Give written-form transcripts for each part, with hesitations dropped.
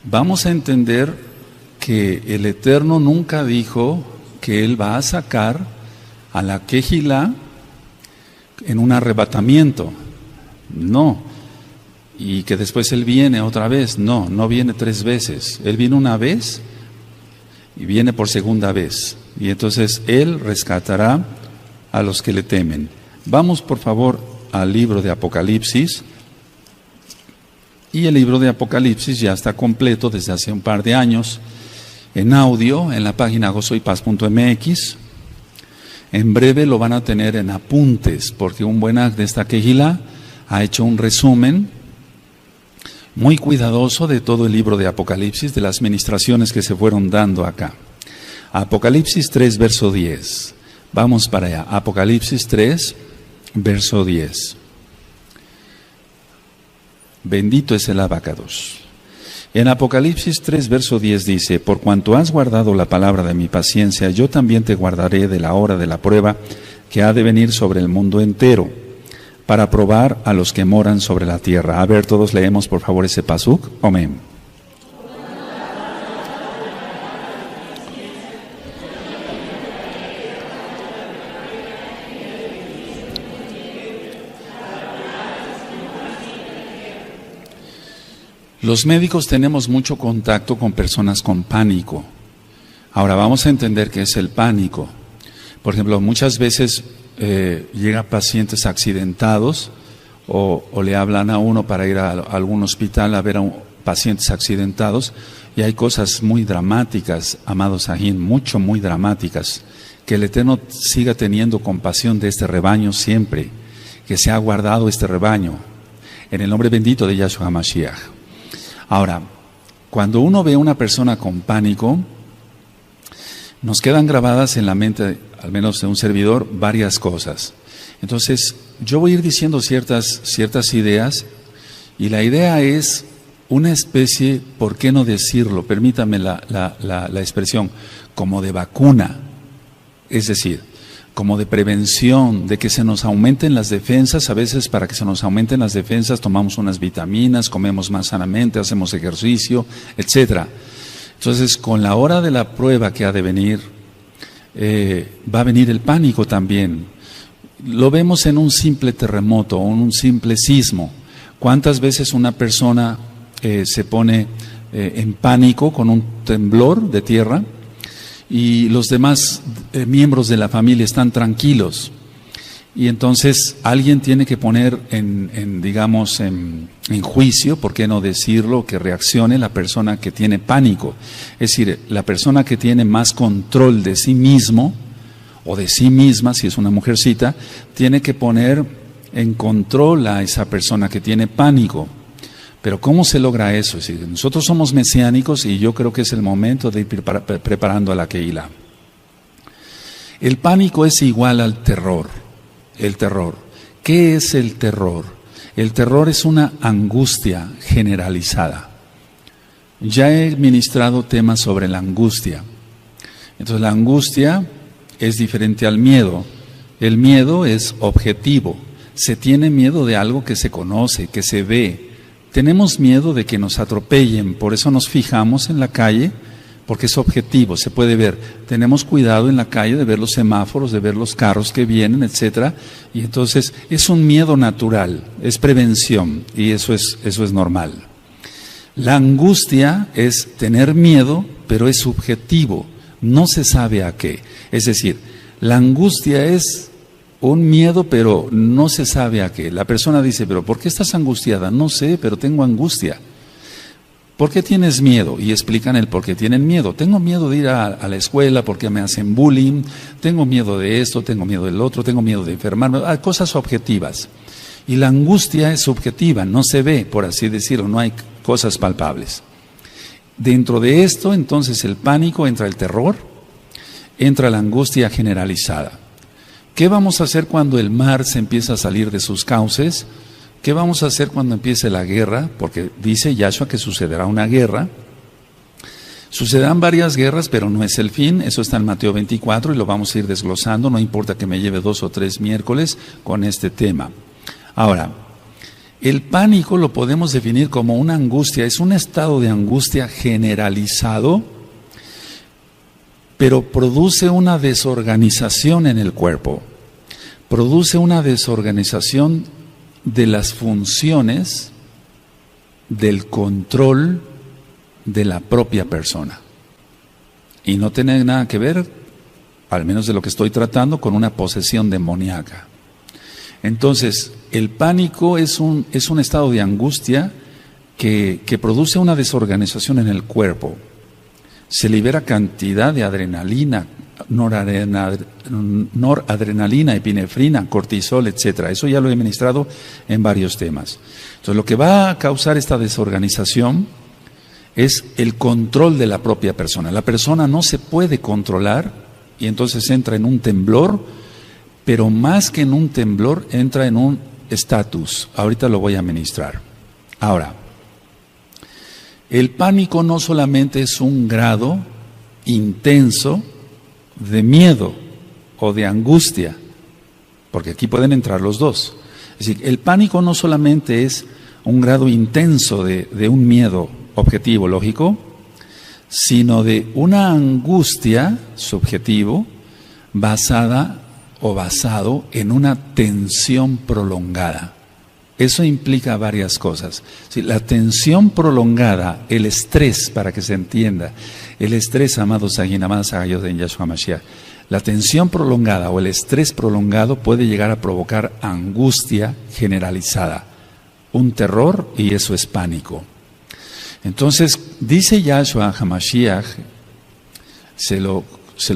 vamos a entender que el Eterno nunca dijo que Él va a sacar a la Kehilá en un arrebatamiento. No. Y que después Él viene otra vez. No, no viene 3 veces. Él viene una vez y viene por segunda vez. Y entonces Él rescatará a los que le temen. Vamos por favor al libro de Apocalipsis. Y el libro de Apocalipsis ya está completo desde hace un par de años en audio en la página gozoypaz.mx. En breve lo van a tener en apuntes, porque un buen de esta Kehilá ha hecho un resumen muy cuidadoso de todo el libro de Apocalipsis, de las ministraciones que se fueron dando acá. Apocalipsis 3, verso 10. Vamos para allá. Apocalipsis 3, verso 10. Bendito es el Abacados. En Apocalipsis 3, verso 10 dice: por cuanto has guardado la palabra de mi paciencia, yo también te guardaré de la hora de la prueba que ha de venir sobre el mundo entero, para probar a los que moran sobre la tierra. A ver, todos leemos por favor ese pasuk. Amén. Los médicos tenemos mucho contacto con personas con pánico. Ahora vamos a entender qué es el pánico. Por ejemplo, muchas veces llegan pacientes accidentados o le hablan a uno para ir a algún hospital a ver a pacientes accidentados, y hay cosas muy dramáticas, amados Sahin, muy dramáticas. Que el Eterno siga teniendo compasión de este rebaño siempre, que se ha guardado este rebaño, en el nombre bendito de Yahshua HaMashiach. Ahora, cuando uno ve a una persona con pánico, nos quedan grabadas en la mente, al menos de un servidor, varias cosas. Entonces, yo voy a ir diciendo ciertas ideas, y la idea es una especie, ¿por qué no decirlo? Permítame la expresión, como de vacuna, es decir, como de prevención, de que se nos aumenten las defensas. A veces para que se nos aumenten las defensas tomamos unas vitaminas, comemos más sanamente, hacemos ejercicio, etcétera. Entonces, con la hora de la prueba que ha de venir, va a venir el pánico también. Lo vemos en un simple terremoto o en un simple sismo. ¿Cuántas veces una persona se pone en pánico con un temblor de tierra y los demás miembros de la familia están tranquilos? Y entonces alguien tiene que poner en juicio, ¿por qué no decirlo?, que reaccione la persona que tiene pánico. Es decir, la persona que tiene más control de sí mismo o de sí misma, si es una mujercita, tiene que poner en control a esa persona que tiene pánico. Pero ¿cómo se logra eso? Es decir, nosotros somos mesiánicos y yo creo que es el momento de ir preparando a la Kehilá. El pánico es igual al terror. El terror. ¿Qué es el terror? El terror es una angustia generalizada. Ya he ministrado temas sobre la angustia. Entonces la angustia es diferente al miedo. El miedo es objetivo. Se tiene miedo de algo que se conoce, que se ve. Tenemos miedo de que nos atropellen, por eso nos fijamos en la calle, porque es objetivo, se puede ver. Tenemos cuidado en la calle de ver los semáforos, de ver los carros que vienen, etcétera. Y entonces es un miedo natural, es prevención, y eso es normal. La angustia es tener miedo, pero es subjetivo, no se sabe a qué. Es decir, la angustia es un miedo, pero no se sabe a qué. La persona dice, pero ¿por qué estás angustiada? No sé, pero tengo angustia. ¿Por qué tienes miedo? Y explican el por qué tienen miedo. Tengo miedo de ir a la escuela porque me hacen bullying, tengo miedo de esto, tengo miedo del otro, tengo miedo de enfermarme. Hay cosas objetivas. Y la angustia es subjetiva, no se ve, por así decirlo, no hay cosas palpables. Dentro de esto, entonces, el pánico, entra el terror, entra la angustia generalizada. ¿Qué vamos a hacer cuando el mar se empieza a salir de sus cauces? ¿Qué vamos a hacer cuando empiece la guerra? Porque dice Yahshua que sucederá una guerra. Sucederán varias guerras, pero no es el fin. Eso está en Mateo 24 y lo vamos a ir desglosando. No importa que me lleve 2 o 3 miércoles con este tema. Ahora, El pánico lo podemos definir como una angustia, es un estado de angustia generalizado, pero produce una desorganización en el cuerpo, produce una desorganización de las funciones del control de la propia persona. Y no tiene nada que ver, al menos de lo que estoy tratando, con una posesión demoníaca. Entonces, el pánico es un estado de angustia que produce una desorganización en el cuerpo. Se libera cantidad de adrenalina, noradrenalina, epinefrina, cortisol, etcétera. Eso ya lo he ministrado en varios temas. Entonces, lo que va a causar esta desorganización es el control de la propia persona. La persona no se puede controlar y entonces entra en un temblor, pero más que en un temblor, entra en un estatus. Ahorita lo voy a ministrar. Ahora, el pánico no solamente es un grado intenso de miedo o de angustia, porque aquí pueden entrar los dos. Es decir, el pánico no solamente es un grado intenso de un miedo objetivo, lógico, sino de una angustia subjetivo basada o basado en una tensión prolongada. Eso implica varias cosas. Sí, la tensión prolongada, el estrés, para que se entienda, el estrés, amados Agin, amadas Agayot en Yahshua Mashiach, la tensión prolongada o el estrés prolongado puede llegar a provocar angustia generalizada, un terror, y eso es pánico. Entonces, dice Yahshua HaMashiach, se lo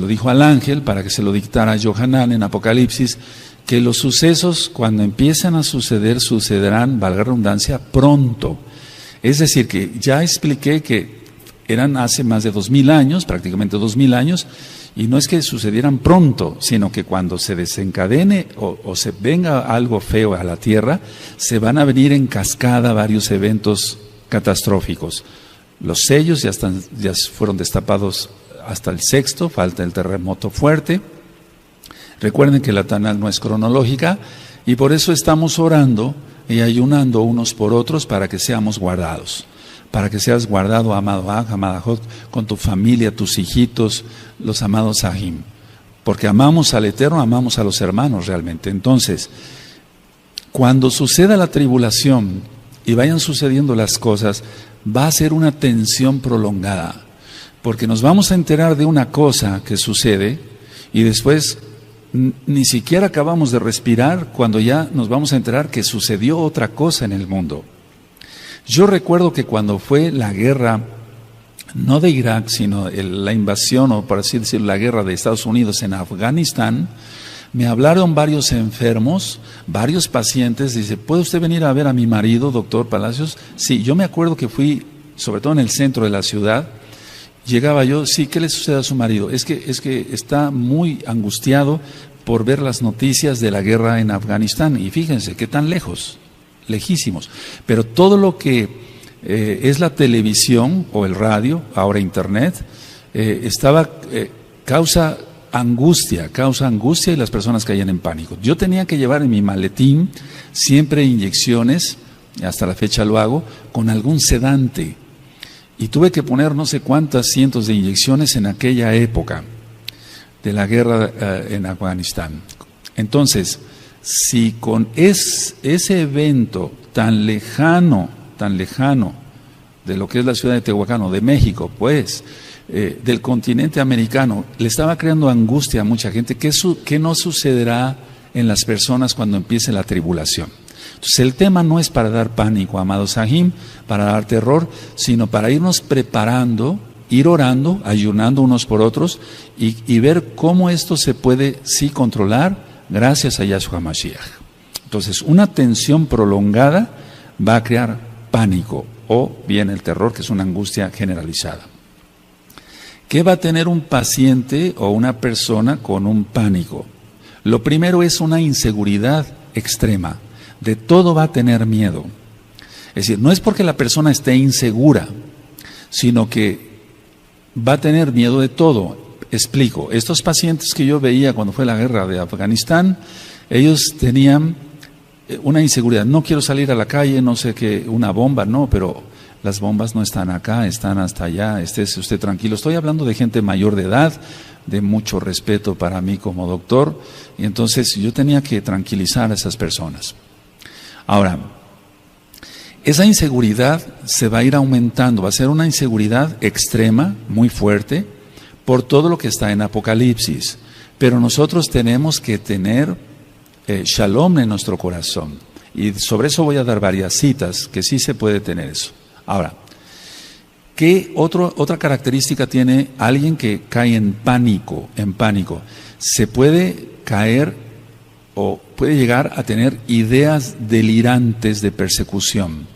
dijo al ángel para que se lo dictara a Yohanan en Apocalipsis, que los sucesos cuando empiezan a suceder, sucederán, valga la redundancia, pronto. Es decir, que ya expliqué que eran hace más de 2000 años, prácticamente 2000 años, y no es que sucedieran pronto, sino que cuando se desencadene o se venga algo feo a la tierra, se van a venir en cascada varios eventos catastróficos. Los sellos ya fueron destapados hasta el sexto, falta el terremoto fuerte. Recuerden que la Tanal no es cronológica y por eso estamos orando y ayunando unos por otros para que seamos guardados. Para que seas guardado, amado Aj, amada Jot, con tu familia, tus hijitos, los amados Ajim. Porque amamos al Eterno, amamos a los hermanos realmente. Entonces, cuando suceda la tribulación y vayan sucediendo las cosas, va a ser una tensión prolongada. Porque nos vamos a enterar de una cosa que sucede y después ni siquiera acabamos de respirar cuando ya nos vamos a enterar que sucedió otra cosa en el mundo. Yo recuerdo que cuando fue la guerra, no de Irak, sino la invasión, o por así decirlo, la guerra de Estados Unidos en Afganistán, me hablaron varios enfermos, varios pacientes. Dice, ¿puede usted venir a ver a mi marido, doctor Palacios? Sí, yo me acuerdo que fui, sobre todo en el centro de la ciudad. Llegaba yo, sí, ¿qué le sucede a su marido? Es que está muy angustiado por ver las noticias de la guerra en Afganistán. Y fíjense, qué tan lejos, lejísimos. Pero todo lo que es la televisión o el radio, ahora internet, causa angustia y las personas caían en pánico. Yo tenía que llevar en mi maletín siempre inyecciones, hasta la fecha lo hago, con algún sedante. Y tuve que poner no sé cuántas cientos de inyecciones en aquella época de la guerra en Afganistán. Entonces, si con ese evento tan lejano de lo que es la ciudad de Tehuacán, de México, pues, del continente americano, le estaba creando angustia a mucha gente, ¿qué no sucederá en las personas cuando empiece la tribulación? Entonces, el tema no es para dar pánico, amados Ajim, para dar terror, sino para irnos preparando, ir orando, ayunando unos por otros y ver cómo esto se puede sí controlar gracias a Yahshua Mashiach. Entonces, una tensión prolongada va a crear pánico o bien el terror, que es una angustia generalizada. ¿Qué va a tener un paciente o una persona con un pánico? Lo primero es una inseguridad extrema. De todo va a tener miedo. Es decir, no es porque la persona esté insegura, sino que va a tener miedo de todo. Explico, estos pacientes que yo veía cuando fue la guerra de Afganistán, ellos tenían una inseguridad. No quiero salir a la calle, no sé qué, una bomba, no, pero las bombas no están acá, están hasta allá, estése usted tranquilo. Estoy hablando de gente mayor de edad, de mucho respeto para mí como doctor, y entonces yo tenía que tranquilizar a esas personas. Ahora, esa inseguridad se va a ir aumentando, va a ser una inseguridad extrema, muy fuerte, por todo lo que está en Apocalipsis. Pero nosotros tenemos que tener shalom en nuestro corazón. Y sobre eso voy a dar varias citas, que sí se puede tener eso. Ahora, ¿qué otra característica tiene alguien que cae en pánico? En pánico. Se puede caer o puede llegar a tener ideas delirantes de persecución.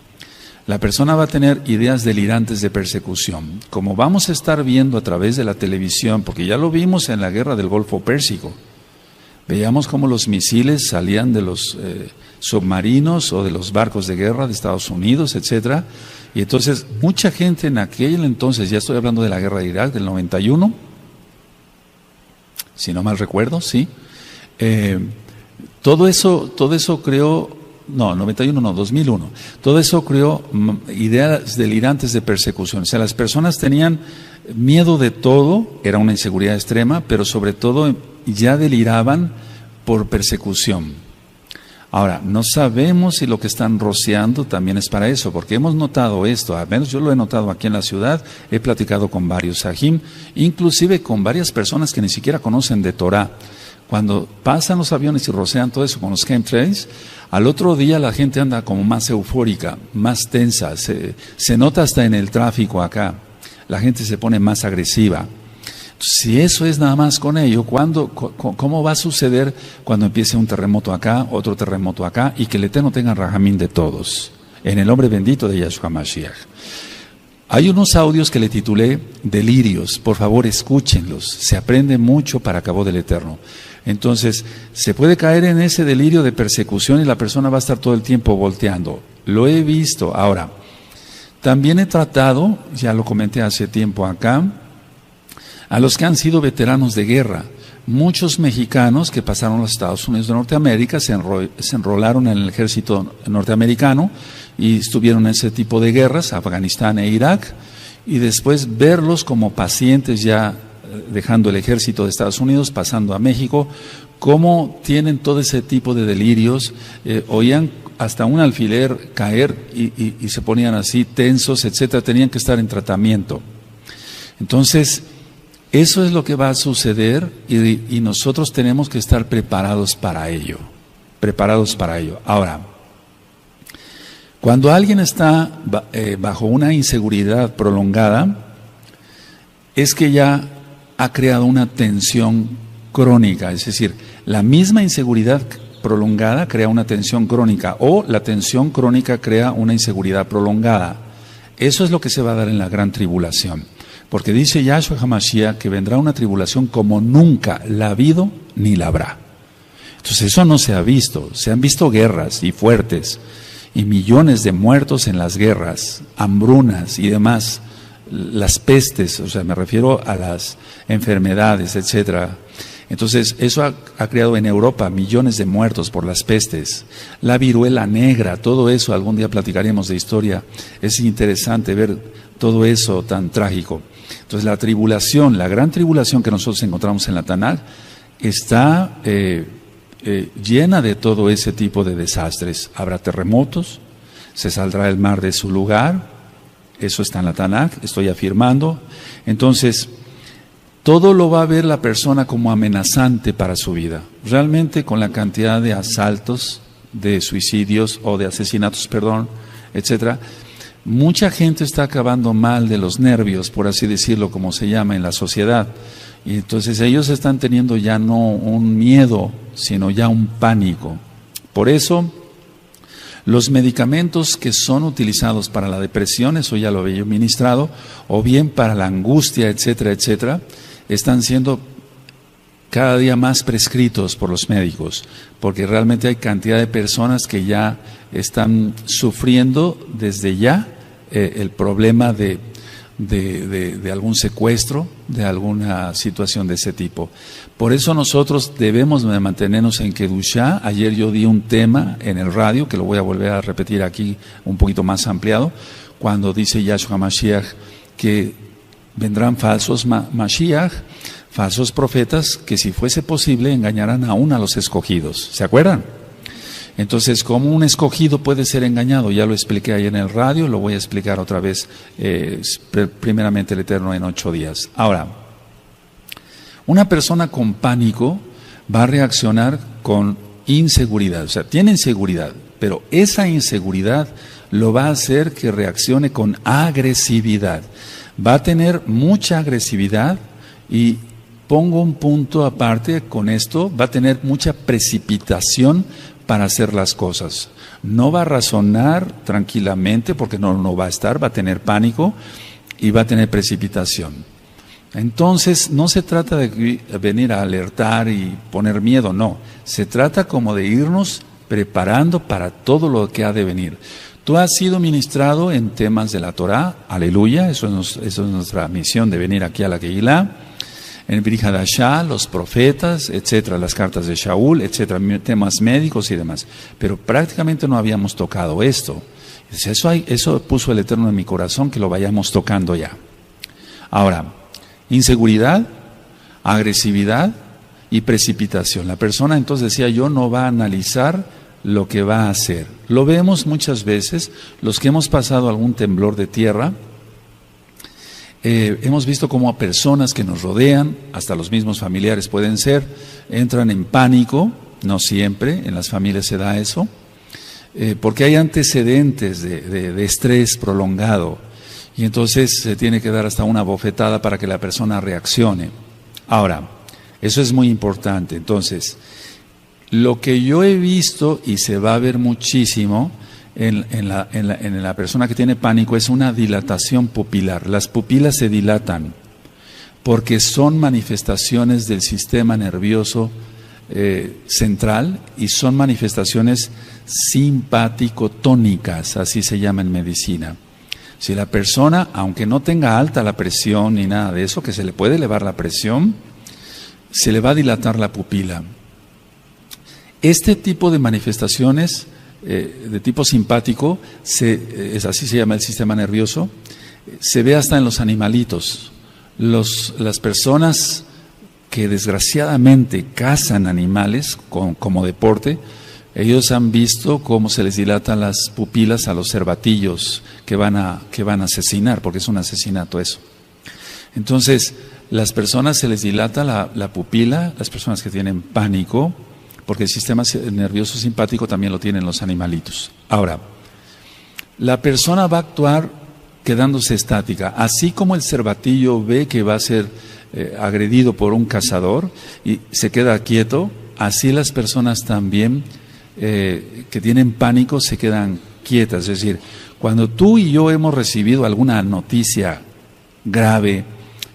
La persona va a tener ideas delirantes de persecución. Como vamos a estar viendo a través de la televisión, porque ya lo vimos en la guerra del Golfo Pérsico, veíamos cómo los misiles salían de los submarinos o de los barcos de guerra de Estados Unidos, etcétera. Y entonces mucha gente en aquel entonces, ya estoy hablando de la guerra de Irak del 91, si no mal recuerdo, sí. Todo eso creó, no, 91 no, 2001. Todo eso creó ideas delirantes de persecución. O sea, las personas tenían miedo de todo, era una inseguridad extrema, pero sobre todo ya deliraban por persecución. Ahora, no sabemos si lo que están rociando también es para eso, porque hemos notado esto, al menos yo lo he notado aquí en la ciudad, he platicado con varios sahim, inclusive con varias personas que ni siquiera conocen de Torah. Cuando pasan los aviones y rocean todo eso con los chemtrails, al otro día la gente anda como más eufórica, más tensa, se nota hasta en el tráfico acá, la gente se pone más agresiva. Si eso es nada más con ello, ¿cómo va a suceder cuando empiece un terremoto acá, otro terremoto acá, y que el Eterno tenga rajamín de todos? En el nombre bendito de Yahshua Mashiach. Hay unos audios que le titulé Delirios, por favor escúchenlos, se aprende mucho para cabo del Eterno. Entonces, se puede caer en ese delirio de persecución y la persona va a estar todo el tiempo volteando. Lo he visto. Ahora, también he tratado, ya lo comenté hace tiempo acá, a los que han sido veteranos de guerra. Muchos mexicanos que pasaron a los Estados Unidos de Norteamérica se enrolaron en el ejército norteamericano y estuvieron en ese tipo de guerras, Afganistán e Irak, y después verlos como pacientes ya dejando el ejército de Estados Unidos, pasando a México, cómo tienen todo ese tipo de delirios, oían hasta un alfiler caer y se ponían así tensos, etcétera, tenían que estar en tratamiento. Entonces, eso es lo que va a suceder y nosotros tenemos que estar preparados para ello, Ahora, cuando alguien está bajo una inseguridad prolongada, es que ya ha creado una tensión crónica, es decir, la misma inseguridad prolongada crea una tensión crónica o la tensión crónica crea una inseguridad prolongada. Eso es lo que se va a dar en la gran tribulación. Porque dice Yahshua HaMashiach que vendrá una tribulación como nunca la ha habido ni la habrá. Entonces eso no se ha visto. Se han visto guerras y fuertes y millones de muertos en las guerras, hambrunas y demás, las pestes, o sea, me refiero a las enfermedades, etcétera. Entonces eso ha creado en Europa millones de muertos por las pestes, la viruela negra, todo eso, algún día platicaremos de historia. Es interesante ver todo eso tan trágico. Entonces la tribulación, la gran tribulación que nosotros encontramos en la Tanaj, está llena de todo ese tipo de desastres. Habrá terremotos, se saldrá el mar de su lugar, eso está en la Tanaj, estoy afirmando. Entonces, todo lo va a ver la persona como amenazante para su vida. Realmente con la cantidad de asaltos, de suicidios o de asesinatos, etcétera, mucha gente está acabando mal de los nervios, por así decirlo, como se llama en la sociedad. Y entonces ellos están teniendo ya no un miedo, sino ya un pánico. Por eso, los medicamentos que son utilizados para la depresión, eso ya lo había ministrado, o bien para la angustia, etcétera, etcétera, están siendo cada día más prescritos por los médicos, porque realmente hay cantidad de personas que ya están sufriendo desde ya el problema de de algún secuestro, de alguna situación de ese tipo. Por eso nosotros debemos de mantenernos en Kedushá. Ayer yo di un tema en el radio, que lo voy a volver a repetir aquí un poquito más ampliado, cuando dice Yahshua Mashiach que vendrán falsos Mashiach, falsos profetas, que si fuese posible engañarán aún a los escogidos. ¿Se acuerdan? Entonces, ¿cómo un escogido puede ser engañado? Ya lo expliqué ahí en el radio, lo voy a explicar otra vez, primeramente el Eterno en 8 días. Ahora, una persona con pánico va a reaccionar con inseguridad, o sea, tiene inseguridad, pero esa inseguridad lo va a hacer que reaccione con agresividad. Va a tener mucha agresividad y pongo un punto aparte con esto, va a tener mucha precipitación para hacer las cosas. No va a razonar tranquilamente porque no va a estar, va a tener pánico y va a tener precipitación. Entonces, no se trata de venir a alertar y poner miedo, no. Se trata como de irnos preparando para todo lo que ha de venir. Tú has sido ministrado en temas de la Torah, aleluya, eso es nuestra misión de venir aquí a la Kehilá. En Brit Hadashah, los profetas, etcétera, las cartas de Shaul, etcétera, temas médicos y demás. Pero prácticamente no habíamos tocado esto. Eso puso el Eterno en mi corazón, que lo vayamos tocando ya. Ahora, inseguridad, agresividad y precipitación. La persona, entonces decía yo, no va a analizar lo que va a hacer. Lo vemos muchas veces, los que hemos pasado algún temblor de tierra, hemos visto cómo a personas que nos rodean, hasta los mismos familiares pueden ser, entran en pánico, no siempre, en las familias se da eso, porque hay antecedentes de estrés prolongado, y entonces se tiene que dar hasta una bofetada para que la persona reaccione. Ahora, eso es muy importante. Entonces, lo que yo he visto, y se va a ver muchísimo, en la persona que tiene pánico es una dilatación pupilar. Las pupilas se dilatan porque son manifestaciones del sistema nervioso central y son manifestaciones simpático-tónicas, así se llama en medicina. Si la persona, aunque no tenga alta la presión ni nada de eso, que se le puede elevar la presión, se le va a dilatar la pupila. Este tipo de manifestaciones de tipo simpático, así se llama el sistema nervioso, se ve hasta en los animalitos. Las personas que desgraciadamente cazan animales como deporte, ellos han visto cómo se les dilatan las pupilas a los cervatillos que van a asesinar, porque es un asesinato eso. Entonces, las personas se les dilata la pupila, las personas que tienen pánico, porque el sistema nervioso simpático también lo tienen los animalitos. Ahora, la persona va a actuar quedándose estática, así como el cervatillo ve que va a ser agredido por un cazador y se queda quieto, así las personas también que tienen pánico se quedan quietas. Es decir, cuando tú y yo hemos recibido alguna noticia grave,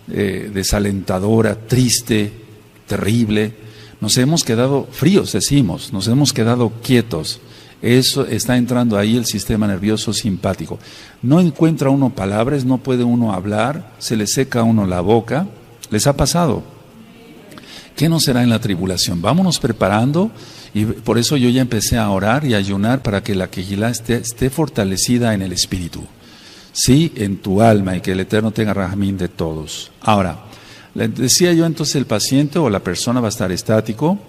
desalentadora, triste, terrible, nos hemos quedado fríos, decimos, nos hemos quedado quietos. Eso está entrando ahí el sistema nervioso simpático. No encuentra uno palabras, no puede uno hablar, se le seca a uno la boca. ¿Les ha pasado? ¿Qué no será en la tribulación? Vámonos preparando, y por eso yo ya empecé a orar y a ayunar para que la Kehilá esté fortalecida en el espíritu, sí, en tu alma, y que el Eterno tenga rajamín de todos. Ahora, le decía yo, entonces el paciente o la persona va a estar estático,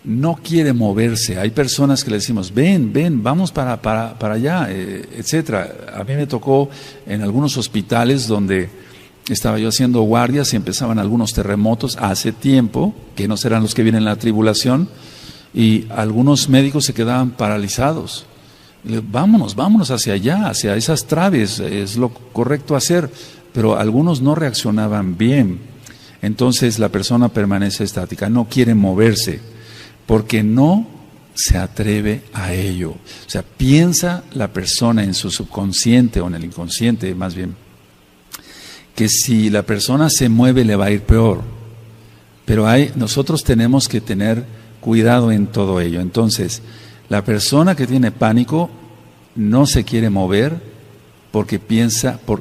no quiere moverse. Hay personas que le decimos, ven, vamos para allá, etcétera. A mí me tocó en algunos hospitales donde estaba yo haciendo guardias y empezaban algunos terremotos hace tiempo, que no serán los que vienen en la tribulación, y algunos médicos se quedaban paralizados. Vámonos hacia allá, hacia esas traves, es lo correcto hacer, pero algunos no reaccionaban bien. Entonces la persona permanece estática, no quiere moverse, porque no se atreve a ello. O sea, piensa la persona en su subconsciente o en el inconsciente más bien, que si la persona se mueve le va a ir peor. Pero nosotros tenemos que tener cuidado en todo ello. Entonces, la persona que tiene pánico no se quiere mover, porque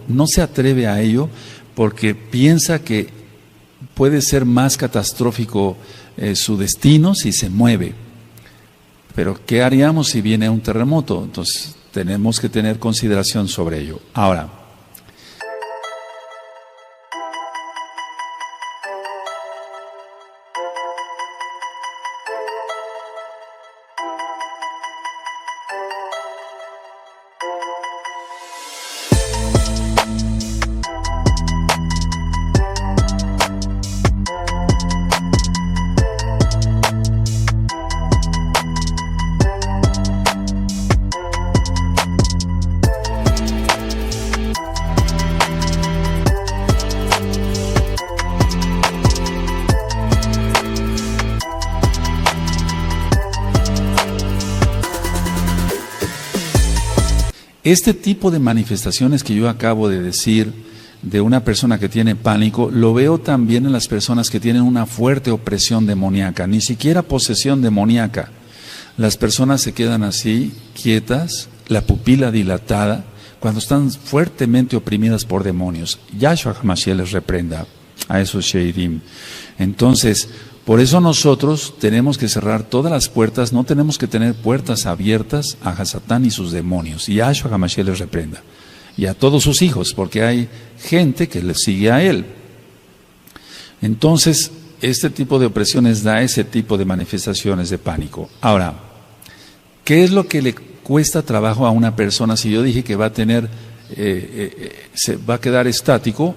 no se atreve a ello, porque piensa que puede ser más catastrófico su destino si se mueve. Pero ¿qué haríamos si viene un terremoto? Entonces tenemos que tener consideración sobre ello. Ahora, este tipo de manifestaciones que yo acabo de decir de una persona que tiene pánico, lo veo también en las personas que tienen una fuerte opresión demoníaca, ni siquiera posesión demoníaca. Las personas se quedan así, quietas, la pupila dilatada, cuando están fuertemente oprimidas por demonios. Yahshua HaMashiach les reprenda a esos Sheidim. Entonces, por eso nosotros tenemos que cerrar todas las puertas, no tenemos que tener puertas abiertas a Hasatán y sus demonios. Y Yahshua HaMashiach les reprenda. Y a todos sus hijos, porque hay gente que le sigue a él. Entonces, este tipo de opresiones da ese tipo de manifestaciones de pánico. Ahora, ¿qué es lo que le cuesta trabajo a una persona si yo dije que va a tener, se va a quedar estático?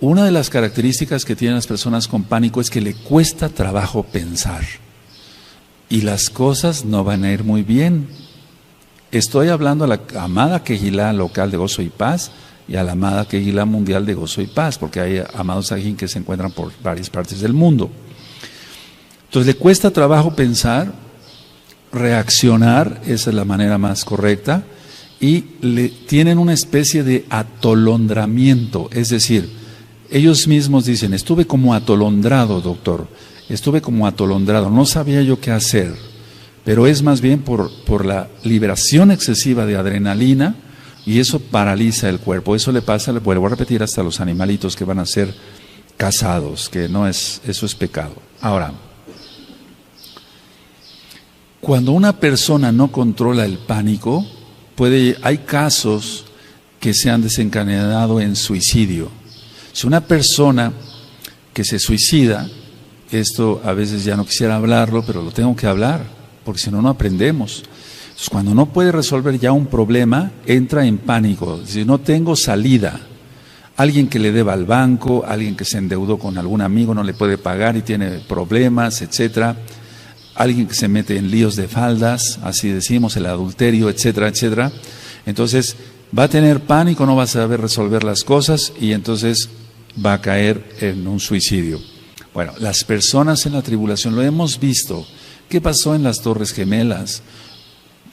Una de las características que tienen las personas con pánico es que le cuesta trabajo pensar y las cosas no van a ir muy bien. Estoy hablando a la amada Kehilá local de Gozo y Paz y a la amada Kehilá mundial de Gozo y Paz, porque hay amados Sajín que se encuentran por varias partes del mundo. Entonces le cuesta trabajo pensar, reaccionar, esa es la manera más correcta, y tienen una especie de atolondramiento, es decir, ellos mismos dicen, estuve como atolondrado, doctor, estuve como atolondrado, no sabía yo qué hacer, pero es más bien por la liberación excesiva de adrenalina y eso paraliza el cuerpo. Eso le pasa, le vuelvo a repetir, hasta los animalitos que van a ser cazados, que no es, eso es pecado. Ahora, cuando una persona no controla el pánico, hay casos que se han desencadenado en suicidio. Si una persona que se suicida, esto a veces ya no quisiera hablarlo, pero lo tengo que hablar, porque si no, no aprendemos. Entonces, cuando no puede resolver ya un problema, entra en pánico. Si no tengo salida, alguien que le deba al banco, alguien que se endeudó con algún amigo, no le puede pagar y tiene problemas, etcétera. Alguien que se mete en líos de faldas, así decimos, el adulterio, etcétera, etcétera. Entonces, va a tener pánico, no va a saber resolver las cosas y entonces va a caer en un suicidio. Bueno, las personas en la tribulación, lo hemos visto. ¿Qué pasó en las Torres Gemelas?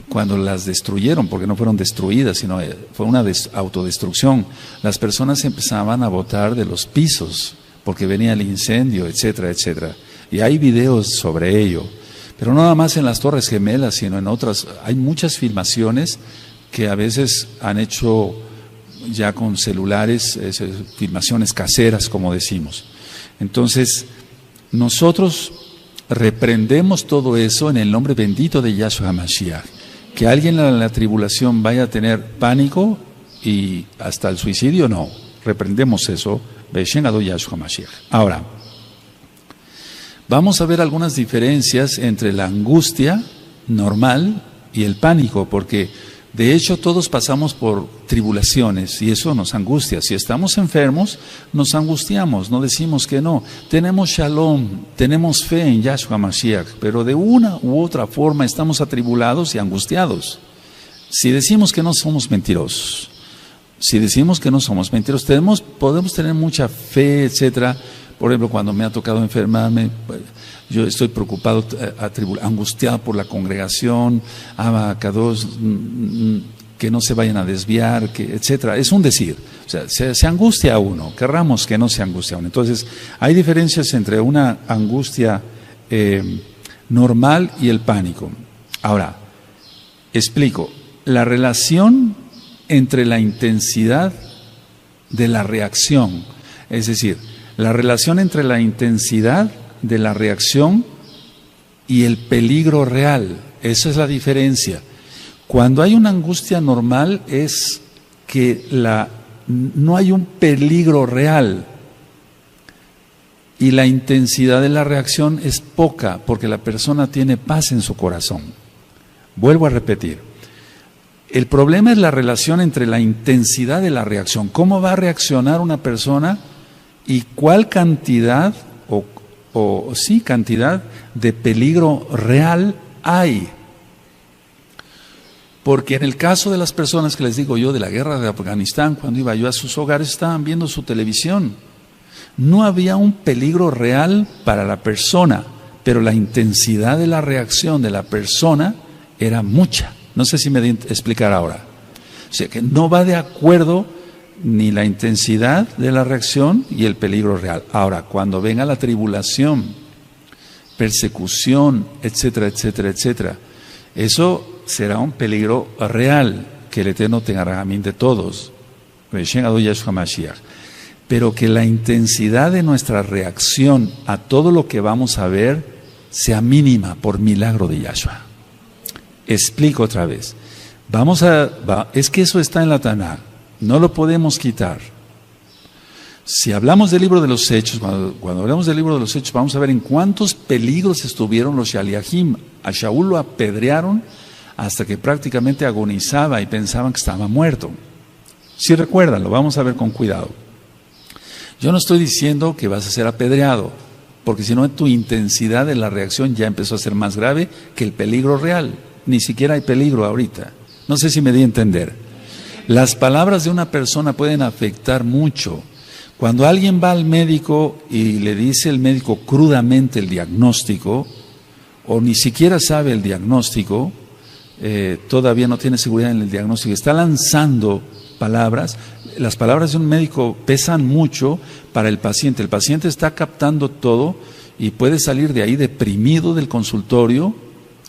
Cuando las destruyeron, porque no fueron destruidas, sino fue una autodestrucción. Las personas empezaban a botar de los pisos, porque venía el incendio, etcétera, etcétera. Y hay videos sobre ello. Pero no nada más en las Torres Gemelas, sino en otras. Hay muchas filmaciones que a veces han hecho ya con celulares, filmaciones caseras, como decimos. Entonces, nosotros reprendemos todo eso en el nombre bendito de Yahshua HaMashiach. Que alguien en la tribulación vaya a tener pánico y hasta el suicidio, no. Reprendemos eso. Beshen Adon Yahshua HaMashiach. Ahora, vamos a ver algunas diferencias entre la angustia normal y el pánico, porque de hecho todos pasamos por tribulaciones y eso nos angustia. Si estamos enfermos, nos angustiamos, no decimos que no. Tenemos shalom, tenemos fe en Yahshua HaMashiach, pero de una u otra forma estamos atribulados y angustiados. Si decimos que no somos mentirosos, podemos tener mucha fe, etcétera. Por ejemplo, cuando me ha tocado enfermarme, yo estoy preocupado, angustiado por la congregación, Abacados, que no se vayan a desviar, etcétera. Es un decir, o sea, se angustia uno, querramos que no se angustia uno. Entonces, hay diferencias entre una angustia normal y el pánico. Ahora, explico, la relación entre la intensidad de la reacción. Es decir, la relación entre la intensidad de la reacción y el peligro real. Esa es la diferencia. Cuando hay una angustia normal es que no hay un peligro real y la intensidad de la reacción es poca porque la persona tiene paz en su corazón. Vuelvo a repetir. El problema es la relación entre la intensidad de la reacción. ¿Cómo va a reaccionar una persona y cuál cantidad cantidad de peligro real hay? Porque en el caso de las personas que les digo yo de la guerra de Afganistán, cuando iba yo a sus hogares estaban viendo su televisión. No había un peligro real para la persona, pero la intensidad de la reacción de la persona era mucha. No sé si me di a explicar ahora. O sea que no va de acuerdo ni la intensidad de la reacción y el peligro real. Ahora, cuando venga la tribulación, persecución, etcétera, etcétera, etcétera, eso será un peligro real, que el Eterno tenga ramín de todos. Pero que la intensidad de nuestra reacción a todo lo que vamos a ver sea mínima por milagro de Yahshua. Explico otra vez. Es que eso está en la Taná, no lo podemos quitar. Si hablamos del libro de los Hechos, cuando hablamos del libro de los Hechos, vamos a ver en cuántos peligros estuvieron los Shaliachim. A Shaul lo apedrearon hasta que prácticamente agonizaba y pensaban que estaba muerto. Si recuerdan, lo vamos a ver con cuidado. Yo no estoy diciendo que vas a ser apedreado, porque si no tu intensidad de la reacción ya empezó a ser más grave que el peligro real. Ni siquiera hay peligro ahorita. No sé si me di a entender. Las palabras de una persona pueden afectar mucho. Cuando alguien va al médico y le dice el médico crudamente el diagnóstico, o ni siquiera sabe el diagnóstico, todavía no tiene seguridad en el diagnóstico, está lanzando palabras. Las palabras de un médico pesan mucho para el paciente. El paciente está captando todo y puede salir de ahí deprimido del consultorio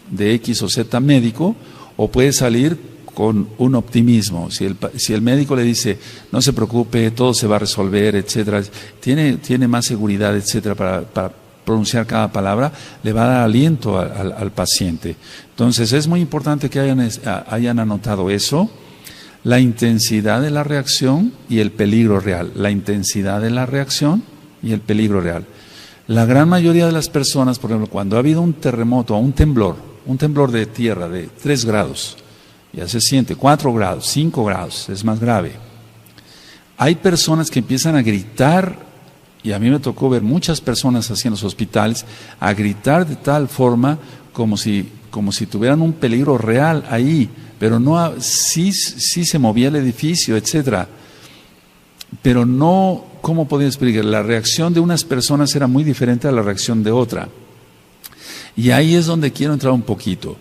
de X o Z médico, o puede salir con un optimismo. Si el médico le dice, no se preocupe, todo se va a resolver, etcétera, tiene más seguridad, etcétera, para pronunciar cada palabra, le va a dar aliento al paciente. Entonces es muy importante que hayan anotado eso, la intensidad de la reacción y el peligro real. La intensidad de la reacción y el peligro real. La gran mayoría de las personas, por ejemplo, cuando ha habido un terremoto o un temblor de tierra de 3 grados, ya se siente, 4 grados, 5 grados, es más grave. Hay personas que empiezan a gritar, y a mí me tocó ver muchas personas así en los hospitales, a gritar de tal forma como si tuvieran un peligro real ahí, pero no, sí se movía el edificio, etcétera. Pero no, ¿cómo podía explicar? La reacción de unas personas era muy diferente a la reacción de otra. Y ahí es donde quiero entrar un poquito.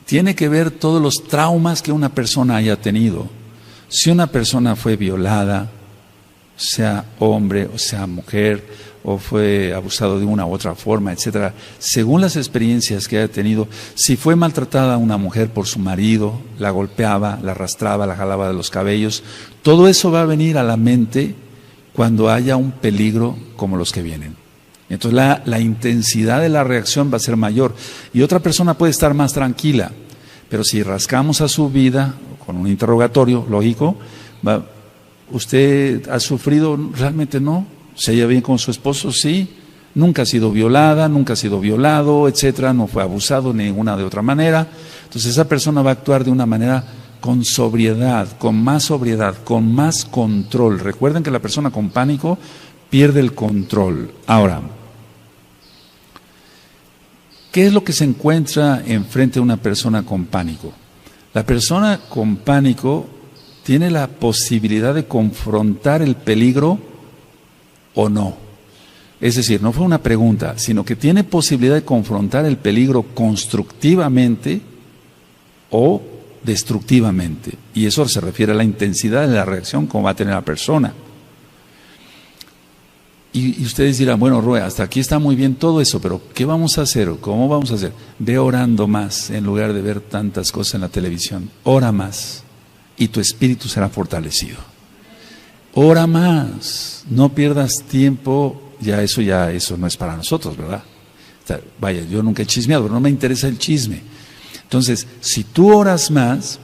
Tiene que ver todos los traumas que una persona haya tenido. Si una persona fue violada, sea hombre o sea mujer, o fue abusado de una u otra forma, etcétera, según las experiencias que haya tenido, si fue maltratada una mujer por su marido, la golpeaba, la arrastraba, la jalaba de los cabellos, todo eso va a venir a la mente cuando haya un peligro como los que vienen. Entonces la intensidad de la reacción va a ser mayor y otra persona puede estar más tranquila, pero si rascamos a su vida con un interrogatorio lógico, ¿usted ha sufrido? Realmente no. ¿Se lleva bien con su esposo? Sí. Nunca ha sido violada, nunca ha sido violado, etcétera, no fue abusado de ninguna de otra manera. Entonces esa persona va a actuar de una manera con sobriedad, con más control. Recuerden que la persona con pánico pierde el control. Ahora, ¿qué es lo que se encuentra enfrente de una persona con pánico? La persona con pánico tiene la posibilidad de confrontar el peligro o no. Es decir, no fue una pregunta, sino que tiene posibilidad de confrontar el peligro constructivamente o destructivamente. Y eso se refiere a la intensidad de la reacción como va a tener la persona. Y ustedes dirán, bueno, Roe, hasta aquí está muy bien todo eso, pero ¿qué vamos a hacer? ¿Cómo vamos a hacer? Ve orando más en lugar de ver tantas cosas en la televisión. Ora más. y tu espíritu será fortalecido. Ora más, no pierdas tiempo, ya eso no es para nosotros, ¿verdad? Vaya, yo nunca he chismeado, pero no me interesa el chisme. Entonces, si tú oras más,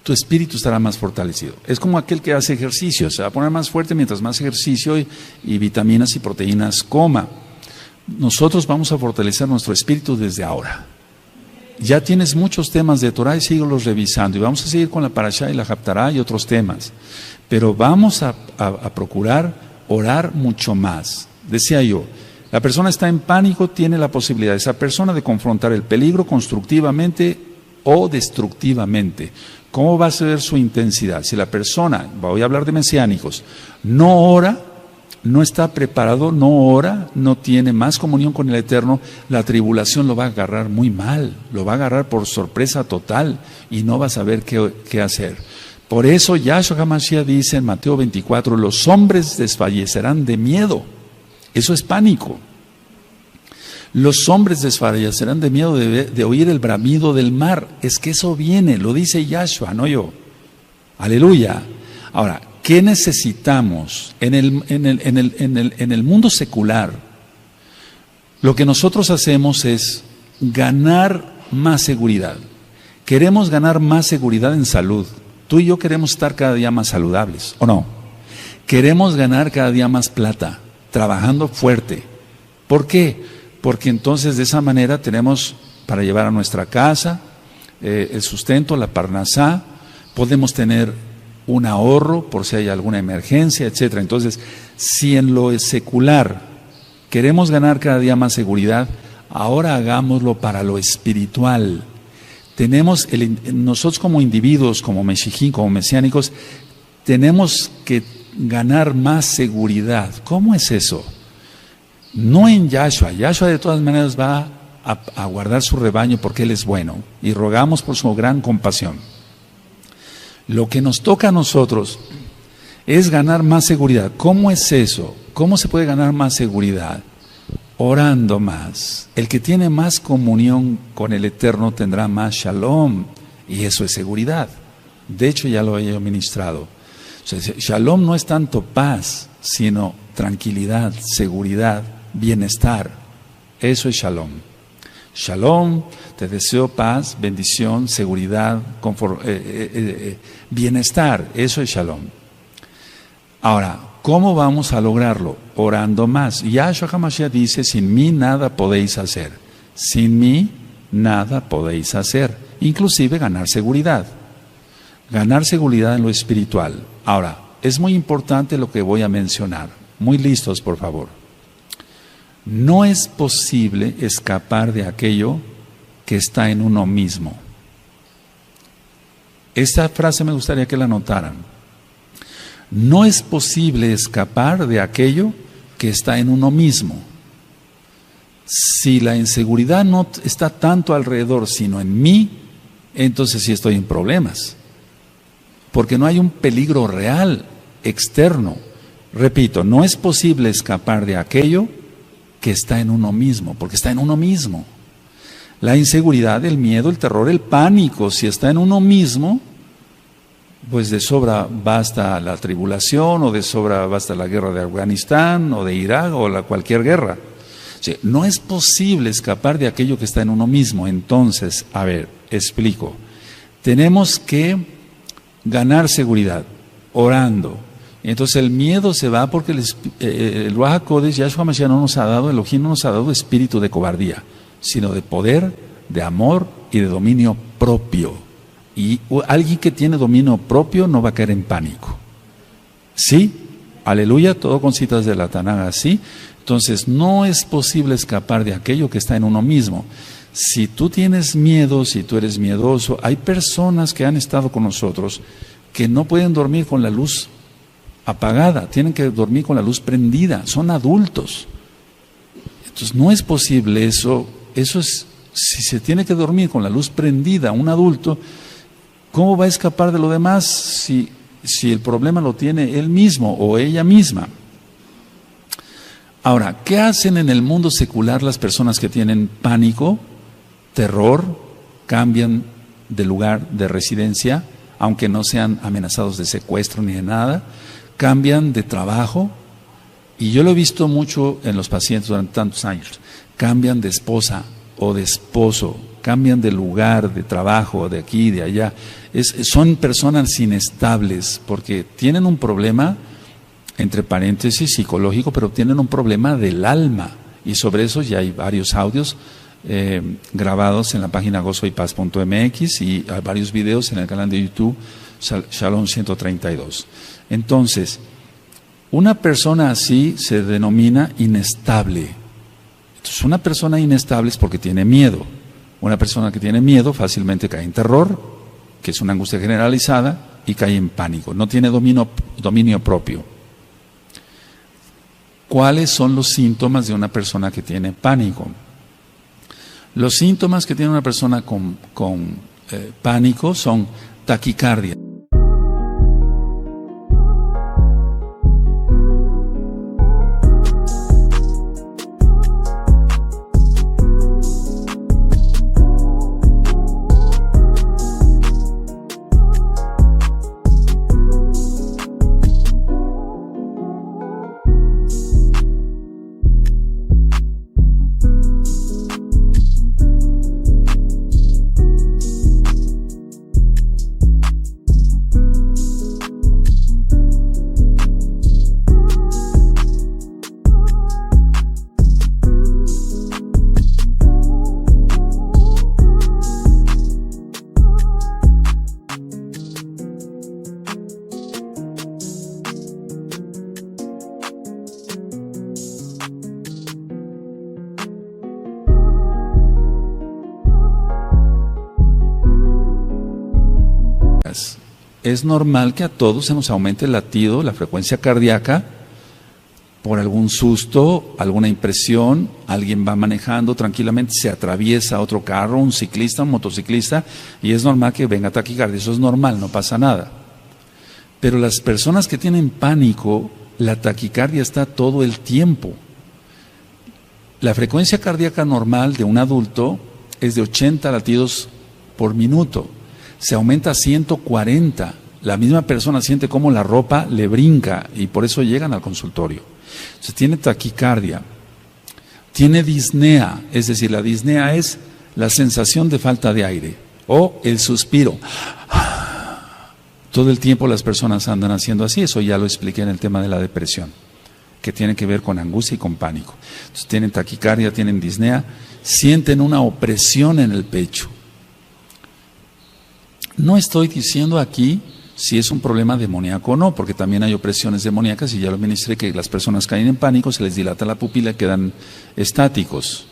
tu espíritu estará más fortalecido. Es como aquel que hace ejercicio, se va a poner más fuerte mientras más ejercicio y vitaminas y proteínas coma. Nosotros vamos a fortalecer nuestro espíritu desde ahora. Ya tienes muchos temas de Torah y síguelos revisando. Y vamos a seguir con la Parashá y la Haftará y otros temas. Pero vamos a procurar orar mucho más. Decía yo, la persona está en pánico, tiene la posibilidad esa persona de confrontar el peligro constructivamente o destructivamente. ¿Cómo va a ser su intensidad? Si la persona, voy a hablar de mesiánicos, no ora, no está preparado, no ora, no tiene más comunión con el Eterno, la tribulación lo va a agarrar muy mal, lo va a agarrar por sorpresa total y no va a saber qué hacer. Por eso Yahshua HaMashiach dice en Mateo 24, los hombres desfallecerán de miedo. Eso es pánico. Los hombres desfallecerán de miedo de oír el bramido del mar. Es que eso viene, lo dice Yahshua, no yo. Aleluya. Ahora, ¿qué necesitamos en el mundo secular? Lo que nosotros hacemos es ganar más seguridad. Queremos ganar más seguridad en salud. Tú y yo queremos estar cada día más saludables, ¿o no? Queremos ganar cada día más plata, trabajando fuerte. ¿Por qué? Porque entonces de esa manera tenemos para llevar a nuestra casa el sustento, la parnasá, podemos tener un ahorro por si hay alguna emergencia, etcétera. Entonces, si en lo secular queremos ganar cada día más seguridad, ahora hagámoslo para lo espiritual. Nosotros como individuos, como meshijín, como mesiánicos, tenemos que ganar más seguridad. ¿Cómo es eso? No en Yahshua. Yahshua de todas maneras va a guardar su rebaño porque Él es bueno y rogamos por su gran compasión. Lo que nos toca a nosotros es ganar más seguridad. ¿Cómo es eso? ¿Cómo se puede ganar más seguridad? Orando más. El que tiene más comunión con el Eterno tendrá más shalom y eso es seguridad. De hecho ya lo he ministrado. O sea, shalom no es tanto paz, sino tranquilidad, seguridad, bienestar. Eso es shalom. Shalom, te deseo paz, bendición, seguridad, bienestar. Eso es shalom. Ahora, ¿cómo vamos a lograrlo? Orando más. Yahshua HaMashiach dice, sin mí nada podéis hacer. Sin mí nada podéis hacer. Inclusive ganar seguridad. Ganar seguridad en lo espiritual. Ahora, es muy importante lo que voy a mencionar. Muy listos, por favor. No es posible escapar de aquello que está en uno mismo. Esta frase me gustaría que la notaran. No es posible escapar de aquello que está en uno mismo. Si la inseguridad no está tanto alrededor, sino en mí, entonces sí estoy en problemas. Porque no hay un peligro real, externo. Repito, no es posible escapar de aquello que está en uno mismo, porque está en uno mismo. La inseguridad, el miedo, el terror, el pánico, si está en uno mismo, pues de sobra basta la tribulación, o de sobra basta la guerra de Afganistán, o de Irak, o cualquier guerra. Sí, no es posible escapar de aquello que está en uno mismo. Entonces, a ver, explico. Tenemos que ganar seguridad, orando. Entonces el miedo se va porque el Ruach HaKodesh, Yahshua HaMashiach no nos ha dado, Elohim no nos ha dado espíritu de cobardía, sino de poder, de amor y de dominio propio. Y alguien que tiene dominio propio no va a caer en pánico. ¿Sí? Aleluya, todo con citas de la Tanakh, ¿sí? Entonces no es posible escapar de aquello que está en uno mismo. Si tú tienes miedo, si tú eres miedoso, hay personas que han estado con nosotros que no pueden dormir con la luz apagada, tienen que dormir con la luz prendida, son adultos. Entonces no es posible eso es, si se tiene que dormir con la luz prendida un adulto, ¿cómo va a escapar de lo demás si el problema lo tiene él mismo o ella misma? Ahora, ¿qué hacen en el mundo secular las personas que tienen pánico, terror, cambian de lugar de residencia? aunque no sean amenazados de secuestro ni de nada, cambian de trabajo, y yo lo he visto mucho en los pacientes durante tantos años, cambian de esposa o de esposo, cambian de lugar, de trabajo, de aquí, de allá. Son personas inestables porque tienen un problema, entre paréntesis, psicológico, pero tienen un problema del alma. Y sobre eso ya hay varios audios grabados en la página gozoypaz.mx y hay varios videos en el canal de YouTube Shalom 132. Entonces, una persona así se denomina inestable. Entonces, una persona inestable es porque tiene miedo. Una persona que tiene miedo fácilmente cae en terror, que es una angustia generalizada, y cae en pánico. No tiene dominio propio. ¿Cuáles son los síntomas de una persona que tiene pánico? Los síntomas que tiene una persona con pánico son taquicardia. Es normal que a todos se nos aumente el latido, la frecuencia cardíaca, por algún susto, alguna impresión, alguien va manejando tranquilamente, se atraviesa otro carro, un ciclista, un motociclista, y es normal que venga taquicardia. Eso es normal, no pasa nada. Pero las personas que tienen pánico, la taquicardia está todo el tiempo. La frecuencia cardíaca normal de un adulto es de 80 latidos por minuto. Se aumenta a 140. La misma persona siente cómo la ropa le brinca y por eso llegan al consultorio. Entonces tiene taquicardia, tiene disnea, es decir, la disnea es la sensación de falta de aire o el suspiro. Todo el tiempo las personas andan haciendo así, eso ya lo expliqué en el tema de la depresión, que tiene que ver con angustia y con pánico. Entonces tienen taquicardia, tienen disnea, sienten una opresión en el pecho. No estoy diciendo aquí si es un problema demoníaco o no, porque también hay opresiones demoníacas y ya lo ministré, que las personas caen en pánico, se les dilata la pupila y quedan estáticos.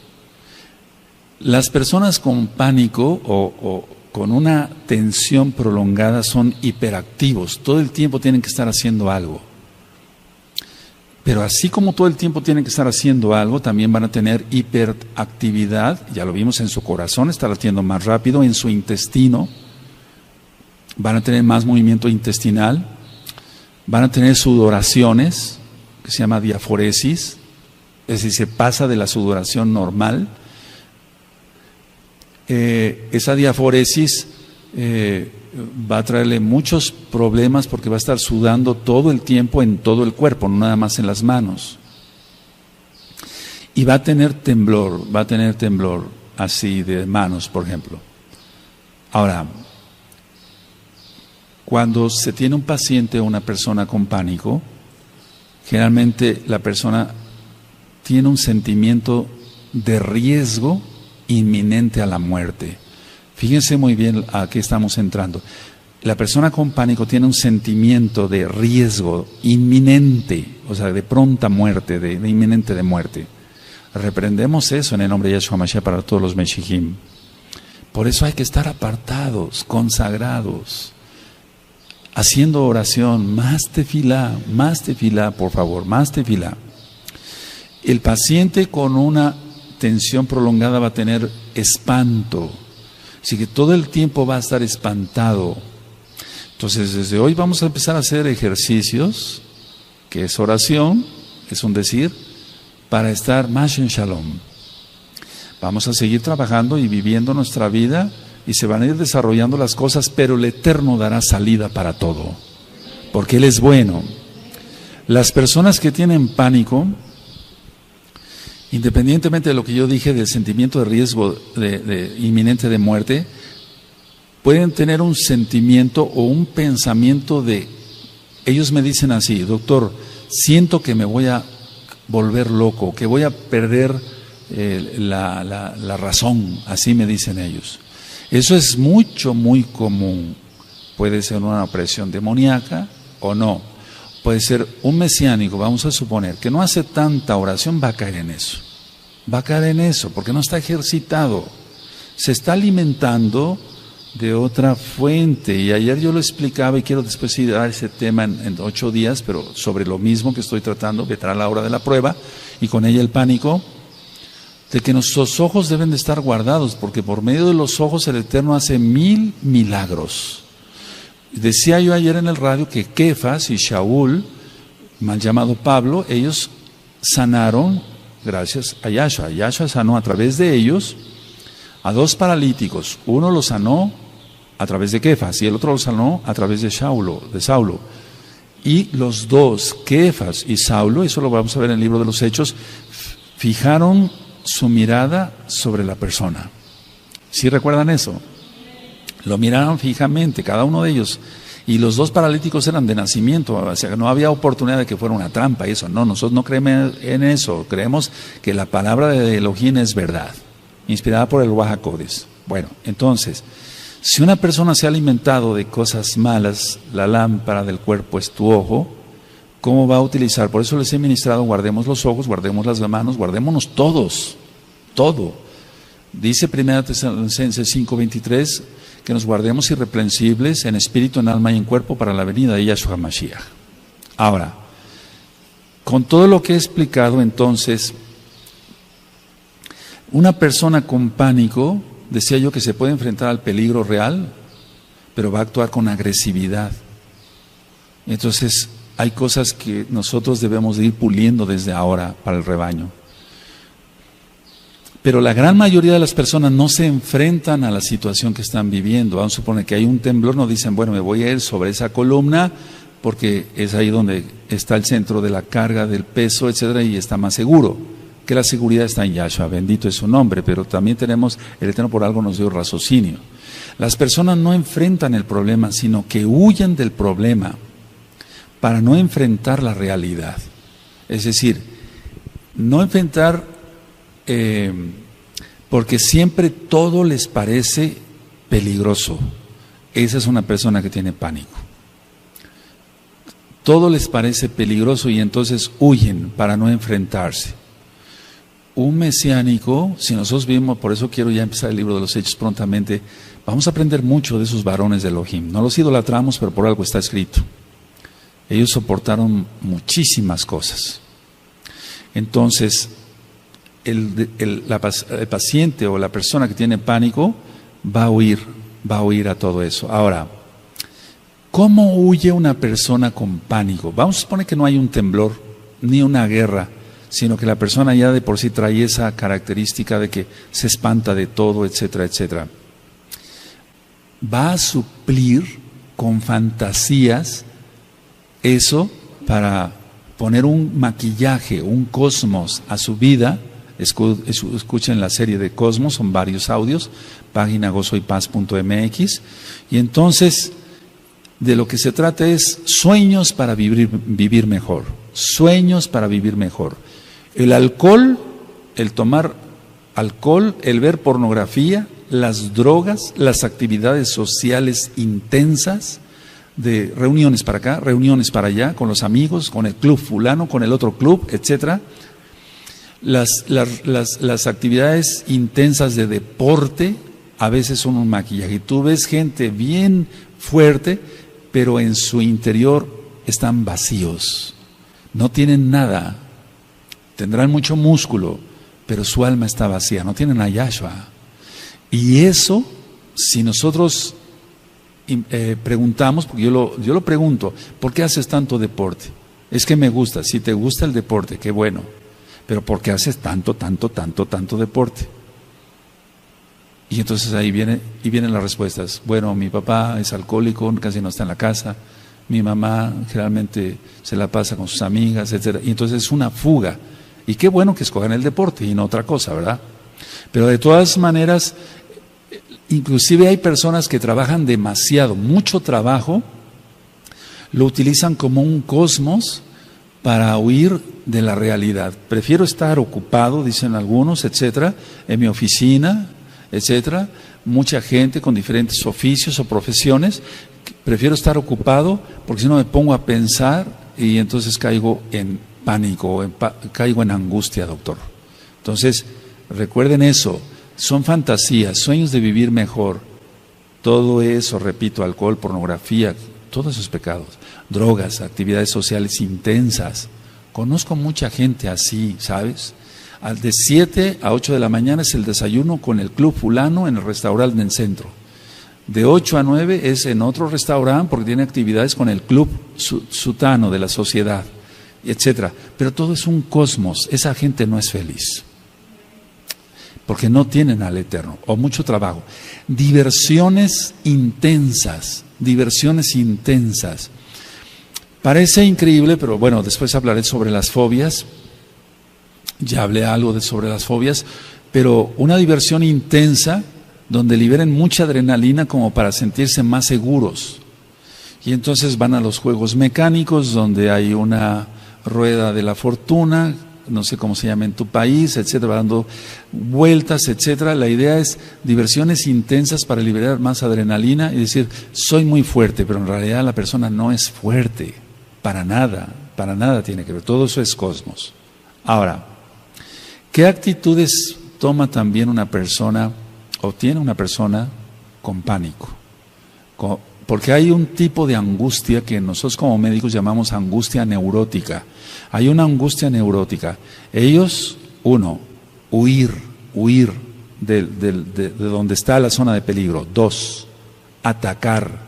Las personas con pánico o con una tensión prolongada son hiperactivos, todo el tiempo tienen que estar haciendo algo. Pero así como todo el tiempo tienen que estar haciendo algo, también van a tener hiperactividad, ya lo vimos en su corazón, está latiendo más rápido, en su intestino, van a tener más movimiento intestinal, van a tener sudoraciones, que se llama diaforesis, es decir, se pasa de la sudoración normal. Esa diaforesis va a traerle muchos problemas porque va a estar sudando todo el tiempo en todo el cuerpo, no nada más en las manos. Y va a tener temblor así de manos, por ejemplo. Ahora, cuando se tiene un paciente o una persona con pánico, generalmente la persona tiene un sentimiento de riesgo inminente a la muerte. Fíjense muy bien a qué estamos entrando. La persona con pánico tiene un sentimiento de riesgo inminente, o sea, de pronta muerte, de inminente de muerte. Reprendemos eso en el nombre de Yahshua Mashiach para todos los Meshijim. Por eso hay que estar apartados, consagrados, haciendo oración, más tefilá, por favor, más tefilá. El paciente con una tensión prolongada va a tener espanto, así que todo el tiempo va a estar espantado. Entonces, desde hoy vamos a empezar a hacer ejercicios, que es oración, es un decir, para estar más en shalom. Vamos a seguir trabajando y viviendo nuestra vida y se van a ir desarrollando las cosas, pero el Eterno dará salida para todo, porque Él es bueno. Las personas que tienen pánico, independientemente de lo que yo dije del sentimiento de riesgo inminente de muerte, pueden tener un sentimiento o un pensamiento de, ellos me dicen así: doctor, siento que me voy a volver loco, que voy a perder la razón, así me dicen ellos. Eso es muy común. Puede ser una opresión demoníaca o no. Puede ser un mesiánico, vamos a suponer, que no hace tanta oración, va a caer en eso. Va a caer en eso, porque no está ejercitado. Se está alimentando de otra fuente. Y ayer yo lo explicaba, y quiero después ir a ese tema en 8 días, pero sobre lo mismo que estoy tratando, vendrá la hora de la prueba, y con ella el pánico, de que nuestros ojos deben de estar guardados, porque por medio de los ojos el Eterno hace 1000 milagros. Decía yo ayer en el radio que Kefas y Shaul, mal llamado Pablo, ellos sanaron gracias a Yahshua. Yahshua sanó a través de ellos a 2 paralíticos. Uno lo sanó a través de Kefas y el otro lo sanó a través de Saulo. Y los dos, Kefas y Saulo, eso lo vamos a ver en el libro de los Hechos, fijaron su mirada sobre la persona. ¿Sí recuerdan eso? Lo miraron fijamente, cada uno de ellos. Y los 2 paralíticos eran de nacimiento, o sea, no había oportunidad de que fuera una trampa y eso. No, nosotros no creemos en eso. Creemos que la palabra de Elohim es verdad, inspirada por el Ruach HaKodesh. Bueno, entonces, si una persona se ha alimentado de cosas malas, la lámpara del cuerpo es tu ojo, ¿cómo va a utilizar? Por eso les he ministrado: guardemos los ojos, guardemos las manos, guardémonos todos, todo. Dice 1 Tesalonicenses 5:23 que nos guardemos irreprensibles en espíritu, en alma y en cuerpo para la venida de Yahshua Mashiach. Ahora, con todo lo que he explicado, entonces, una persona con pánico, decía yo que se puede enfrentar al peligro real, pero va a actuar con agresividad. Entonces, hay cosas que nosotros debemos de ir puliendo desde ahora para el rebaño. Pero la gran mayoría de las personas no se enfrentan a la situación que están viviendo. Vamos a suponer que hay un temblor, no dicen, bueno, me voy a ir sobre esa columna porque es ahí donde está el centro de la carga, del peso, etcétera, y está más seguro. Que la seguridad está en Yahshua, bendito es su nombre, pero también tenemos, el Eterno por algo nos dio raciocinio. Las personas no enfrentan el problema, sino que huyen del problema para no enfrentar la realidad. Es decir, no enfrentar porque siempre todo les parece peligroso. Esa es una persona que tiene pánico. Todo les parece peligroso y entonces huyen para no enfrentarse. Un mesiánico, si nosotros vimos, por eso quiero ya empezar el libro de los Hechos prontamente, vamos a aprender mucho de esos varones de Elohim. No los idolatramos, pero por algo está escrito. Ellos soportaron muchísimas cosas. Entonces, el paciente o la persona que tiene pánico va a huir a todo eso. Ahora, ¿cómo huye una persona con pánico? Vamos a suponer que no hay un temblor ni una guerra, sino que la persona ya de por sí trae esa característica de que se espanta de todo, etcétera, etcétera. Va a suplir con fantasías eso para poner un maquillaje, un cosmos a su vida. Escuchen la serie de Cosmos, son varios audios, página gozoypaz.mx, y entonces de lo que se trata es sueños para vivir mejor, sueños para vivir mejor. El alcohol, el tomar alcohol, el ver pornografía, las drogas, las actividades sociales intensas, de reuniones para acá, reuniones para allá, con los amigos, con el club fulano, con el otro club, etcétera. Las actividades intensas de deporte a veces son un maquillaje. Tú ves gente bien fuerte, pero en su interior están vacíos, no tienen nada, tendrán mucho músculo, pero su alma está vacía, no tienen a Yahshua. Y eso, si nosotros preguntamos, porque yo lo pregunto, ¿por qué haces tanto deporte? Es que me gusta. Si te gusta el deporte, qué bueno. Pero ¿por qué haces tanto deporte? Y entonces ahí vienen las respuestas. Bueno, mi papá es alcohólico, casi no está en la casa. Mi mamá generalmente se la pasa con sus amigas, etcétera. Y entonces es una fuga. Y qué bueno que escojan el deporte y no otra cosa, ¿verdad? Pero de todas maneras, inclusive hay personas que trabajan demasiado, mucho trabajo, lo utilizan como un cosmos para huir de la realidad. Prefiero estar ocupado, dicen algunos, etcétera, en mi oficina, etcétera. Mucha gente con diferentes oficios o profesiones, prefiero estar ocupado porque si no me pongo a pensar y entonces caigo en pánico, caigo en angustia, doctor. Entonces, recuerden eso, son fantasías, sueños de vivir mejor. Todo eso, repito, alcohol, pornografía, todos esos pecados, drogas, actividades sociales intensas. Conozco mucha gente así, ¿sabes? De 7 a 8 de la mañana es el desayuno con el club fulano en el restaurante del centro. De 8 a 9 es en otro restaurante porque tiene actividades con el club sutano de la sociedad, etcétera. Pero todo es un cosmos, esa gente no es feliz. Porque no tienen al Eterno, o mucho trabajo. Diversiones intensas. Parece increíble, pero bueno, después hablaré sobre las fobias. Ya hablé algo sobre las fobias, pero una diversión intensa donde liberen mucha adrenalina como para sentirse más seguros. Y entonces van a los juegos mecánicos donde hay una rueda de la fortuna, no sé cómo se llama en tu país, etcétera, dando vueltas, etcétera. La idea es diversiones intensas para liberar más adrenalina y decir, soy muy fuerte, pero en realidad la persona no es fuerte, para nada tiene que ver, todo eso es cosmos. Ahora, ¿qué actitudes toma también una persona o tiene una persona con pánico? Porque hay un tipo de angustia que nosotros como médicos llamamos angustia neurótica. Hay una angustia neurótica. Ellos, uno, huir de donde está la zona de peligro. Dos, atacar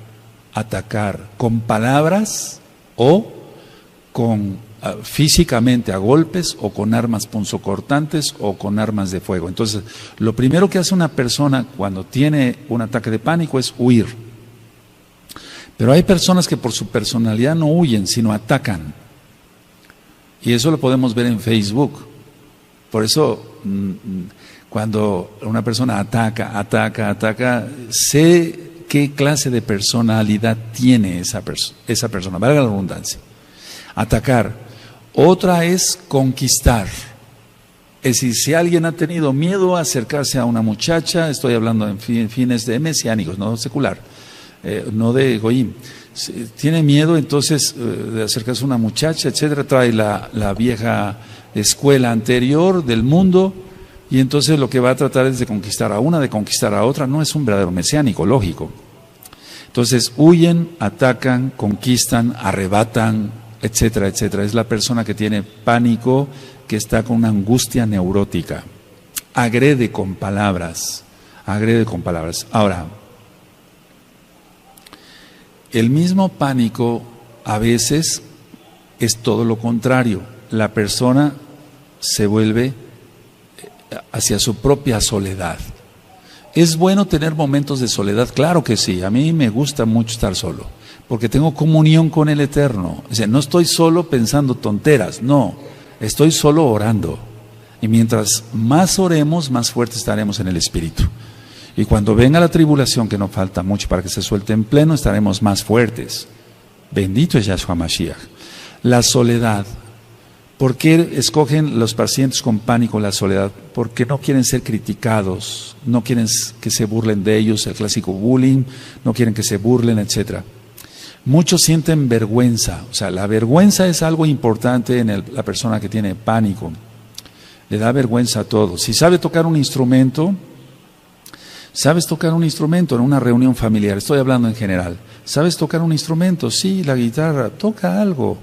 con palabras o con físicamente a golpes o con armas punzocortantes o con armas de fuego. Entonces, lo primero que hace una persona cuando tiene un ataque de pánico es huir. Pero hay personas que por su personalidad no huyen, sino atacan. Y eso lo podemos ver en Facebook. Por eso, cuando una persona ataca, sé qué clase de personalidad tiene esa persona, valga la redundancia. Atacar. Otra es conquistar. Es decir, si alguien ha tenido miedo a acercarse a una muchacha, estoy hablando en fines de mesiánicos, no secular, no de Goyim. Tiene miedo entonces de acercarse a una muchacha, etcétera, trae la vieja escuela anterior del mundo y entonces lo que va a tratar es de conquistar a una, de conquistar a otra. No es un verdadero mesiánico, lógico. Entonces huyen, atacan, conquistan, arrebatan, etcétera, etcétera. Es la persona que tiene pánico, que está con una angustia neurótica. Agrede con palabras. Ahora, el mismo pánico a veces es todo lo contrario. La persona se vuelve hacia su propia soledad. ¿Es bueno tener momentos de soledad? Claro que sí, a mí me gusta mucho estar solo, porque tengo comunión con el Eterno. O sea, no estoy solo pensando tonteras, no, estoy solo orando. Y mientras más oremos, más fuertes estaremos en el Espíritu. Y cuando venga la tribulación, que no falta mucho para que se suelte en pleno, estaremos más fuertes. Bendito es Yahshua Mashiach. La soledad. ¿Por qué escogen los pacientes con pánico la soledad? Porque no quieren ser criticados, no quieren que se burlen de ellos, el clásico bullying, no quieren que se burlen, etc. Muchos sienten vergüenza, o sea, la vergüenza es algo importante en la persona que tiene pánico. Le da vergüenza a todo. Si sabe tocar un instrumento, ¿sabes tocar un instrumento en una reunión familiar? Estoy hablando en general. ¿Sabes tocar un instrumento? Sí, la guitarra, toca algo.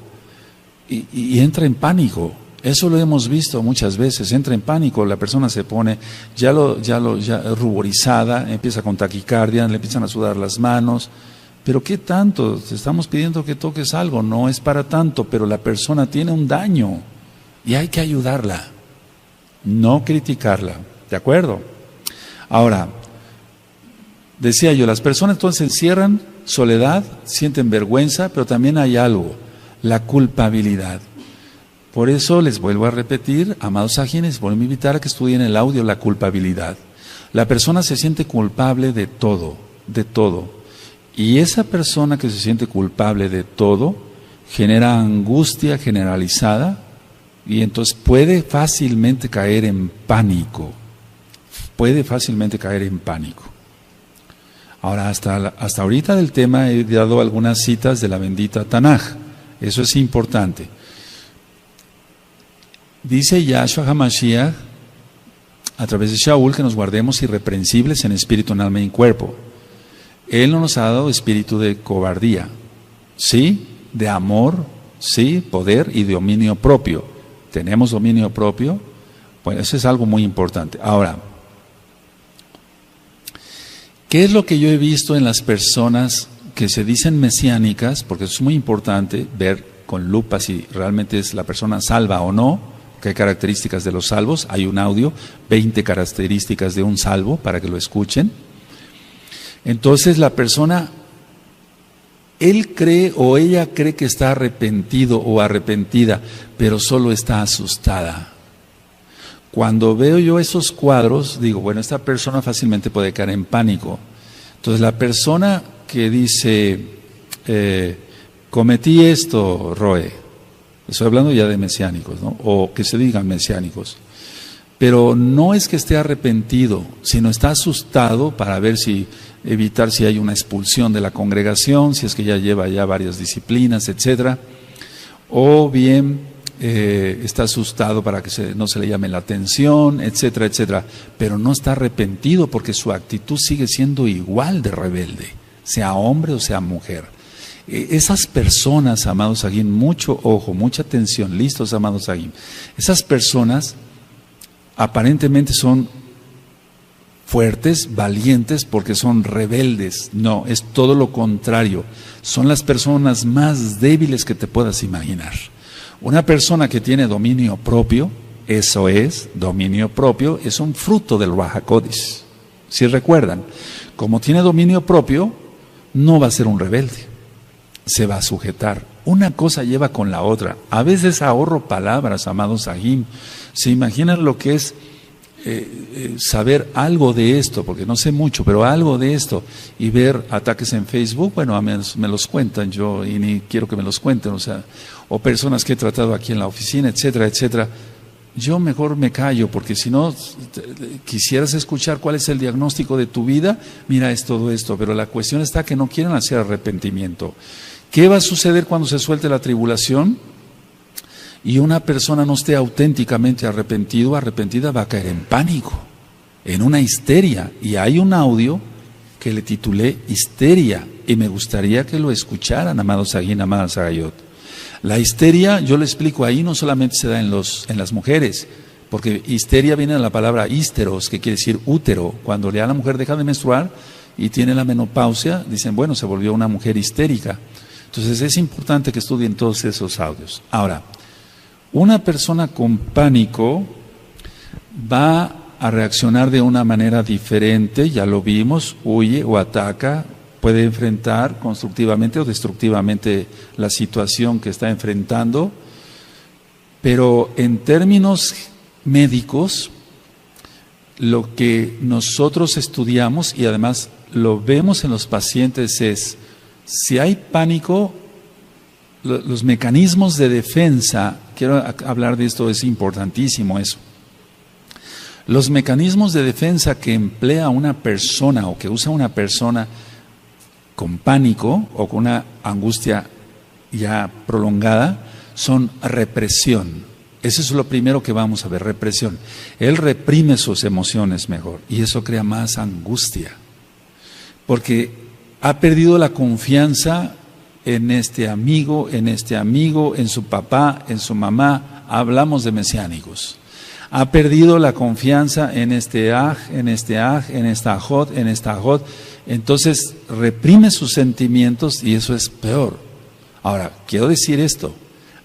Y entra en pánico. Eso lo hemos visto muchas veces. Entra en pánico, la persona se pone ya ruborizada, empieza con taquicardia, le empiezan a sudar las manos. Pero ¿qué tanto? Te estamos pidiendo que toques algo, no es para tanto, pero la persona tiene un daño y hay que ayudarla, no criticarla. ¿De acuerdo? Ahora, Decía yo, las personas entonces encierran soledad, sienten vergüenza, pero también hay algo, la culpabilidad. Por eso les vuelvo a repetir, amados sajines, vuelvo a invitar a que estudien el audio, la culpabilidad. La persona se siente culpable de todo, de todo. Y esa persona que se siente culpable de todo genera angustia generalizada y entonces puede fácilmente caer en pánico. Puede fácilmente caer en pánico. Ahora, hasta ahorita del tema he dado algunas citas de la bendita Tanaj. Eso es importante. Dice Yahshua HaMashiach a través de Shaul que nos guardemos irreprensibles en espíritu, en alma y en cuerpo. Él no nos ha dado espíritu de cobardía, sí, de amor, sí, poder y dominio propio. ¿Tenemos dominio propio? Pues eso es algo muy importante. Ahora, ¿qué es lo que yo he visto en las personas que se dicen mesiánicas? Porque eso es muy importante ver con lupa si realmente es la persona salva o no. ¿Qué características de los salvos? Hay un audio, 20 características de un salvo para que lo escuchen. Entonces la persona, él cree o ella cree que está arrepentido o arrepentida, pero solo está asustada. Cuando veo yo esos cuadros, digo, bueno, esta persona fácilmente puede caer en pánico. Entonces la persona que dice, cometí esto, Roe, estoy hablando ya de mesiánicos, ¿no? O que se digan mesiánicos. Pero no es que esté arrepentido, sino está asustado para ver evitar si hay una expulsión de la congregación, si es que ya lleva ya varias disciplinas, etcétera. O bien está asustado para que no se le llame la atención, etcétera, etcétera. Pero no está arrepentido porque su actitud sigue siendo igual de rebelde, sea hombre o sea mujer. Esas personas, amados Agim, mucho ojo, mucha atención, listos, amados Agim. Esas personas aparentemente son fuertes, valientes, porque son rebeldes. No, es todo lo contrario. Son las personas más débiles que te puedas imaginar. Una persona que tiene dominio propio, eso es, dominio propio, es un fruto del Ruach HaKodesh. Si recuerdan, como tiene dominio propio, no va a ser un rebelde. Se va a sujetar. Una cosa lleva con la otra. A veces ahorro palabras, amados Agim. ¿Se imaginan lo que es saber algo de esto? Porque no sé mucho, pero algo de esto. Y ver ataques en Facebook, bueno, a menos me los cuentan yo y ni quiero que me los cuenten, o personas que he tratado aquí en la oficina, etcétera, etcétera. Yo mejor me callo, porque si no quisieras escuchar cuál es el diagnóstico de tu vida, mira, es todo esto, pero la cuestión está que no quieren hacer arrepentimiento. ¿Qué va a suceder cuando se suelte la tribulación? Y una persona no esté auténticamente arrepentida, va a caer en pánico, en una histeria. Y hay un audio que le titulé Histeria, y me gustaría que lo escucharan, amados Agin, amadas Agayot. La histeria, yo le explico ahí, no solamente se da en las mujeres, porque histeria viene de la palabra hísteros, que quiere decir útero. Cuando ya la mujer deja de menstruar y tiene la menopausia, dicen, bueno, se volvió una mujer histérica. Entonces es importante que estudien todos esos audios. Ahora, una persona con pánico va a reaccionar de una manera diferente, ya lo vimos, huye o ataca, puede enfrentar constructivamente o destructivamente la situación que está enfrentando, pero en términos médicos, lo que nosotros estudiamos y además lo vemos en los pacientes es, si hay pánico, los mecanismos de defensa, quiero hablar de esto, es importantísimo eso. Los mecanismos de defensa que emplea una persona o que usa una persona con pánico o con una angustia ya prolongada son represión. Eso es lo primero que vamos a ver, represión. Él reprime sus emociones mejor y eso crea más angustia porque ha perdido la confianza en este amigo, en su papá, en su mamá. Hablamos de mesiánicos. Ha perdido la confianza en este aj, en esta ajot. Entonces reprime sus sentimientos y eso es peor. Ahora, quiero decir esto.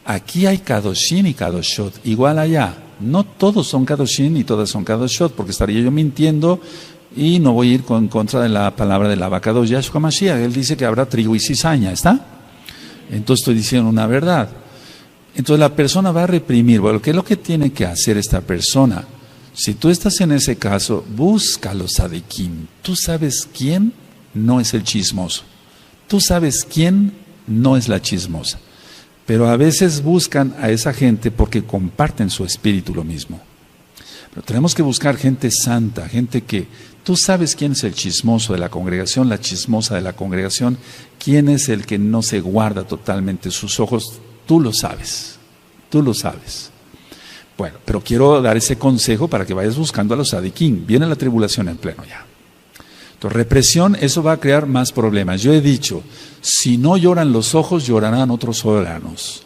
Aquí hay Kadoshim y Kadoshot, igual allá. No todos son Kadoshim y todas son Kadoshot, porque estaría yo mintiendo Y no voy a ir en contra de la palabra del abacado Yahshua Mashiach. Él dice que habrá trigo y cizaña, ¿está? Entonces estoy diciendo una verdad. Entonces la persona va a reprimir. Bueno, ¿qué es lo que tiene que hacer esta persona? Si tú estás en ese caso, busca a los tzadikim. Tú sabes quién no es el chismoso. Tú sabes quién no es la chismosa. Pero a veces buscan a esa gente porque comparten su espíritu lo mismo. Pero tenemos que buscar gente santa, gente que tú sabes quién es el chismoso de la congregación, la chismosa de la congregación, quién es el que no se guarda totalmente sus ojos, tú lo sabes, tú lo sabes. Bueno, pero quiero dar ese consejo para que vayas buscando a los tzadikim. Viene la tribulación en pleno ya. Entonces, represión, eso va a crear más problemas. Yo he dicho, si no lloran los ojos, llorarán otros órganos.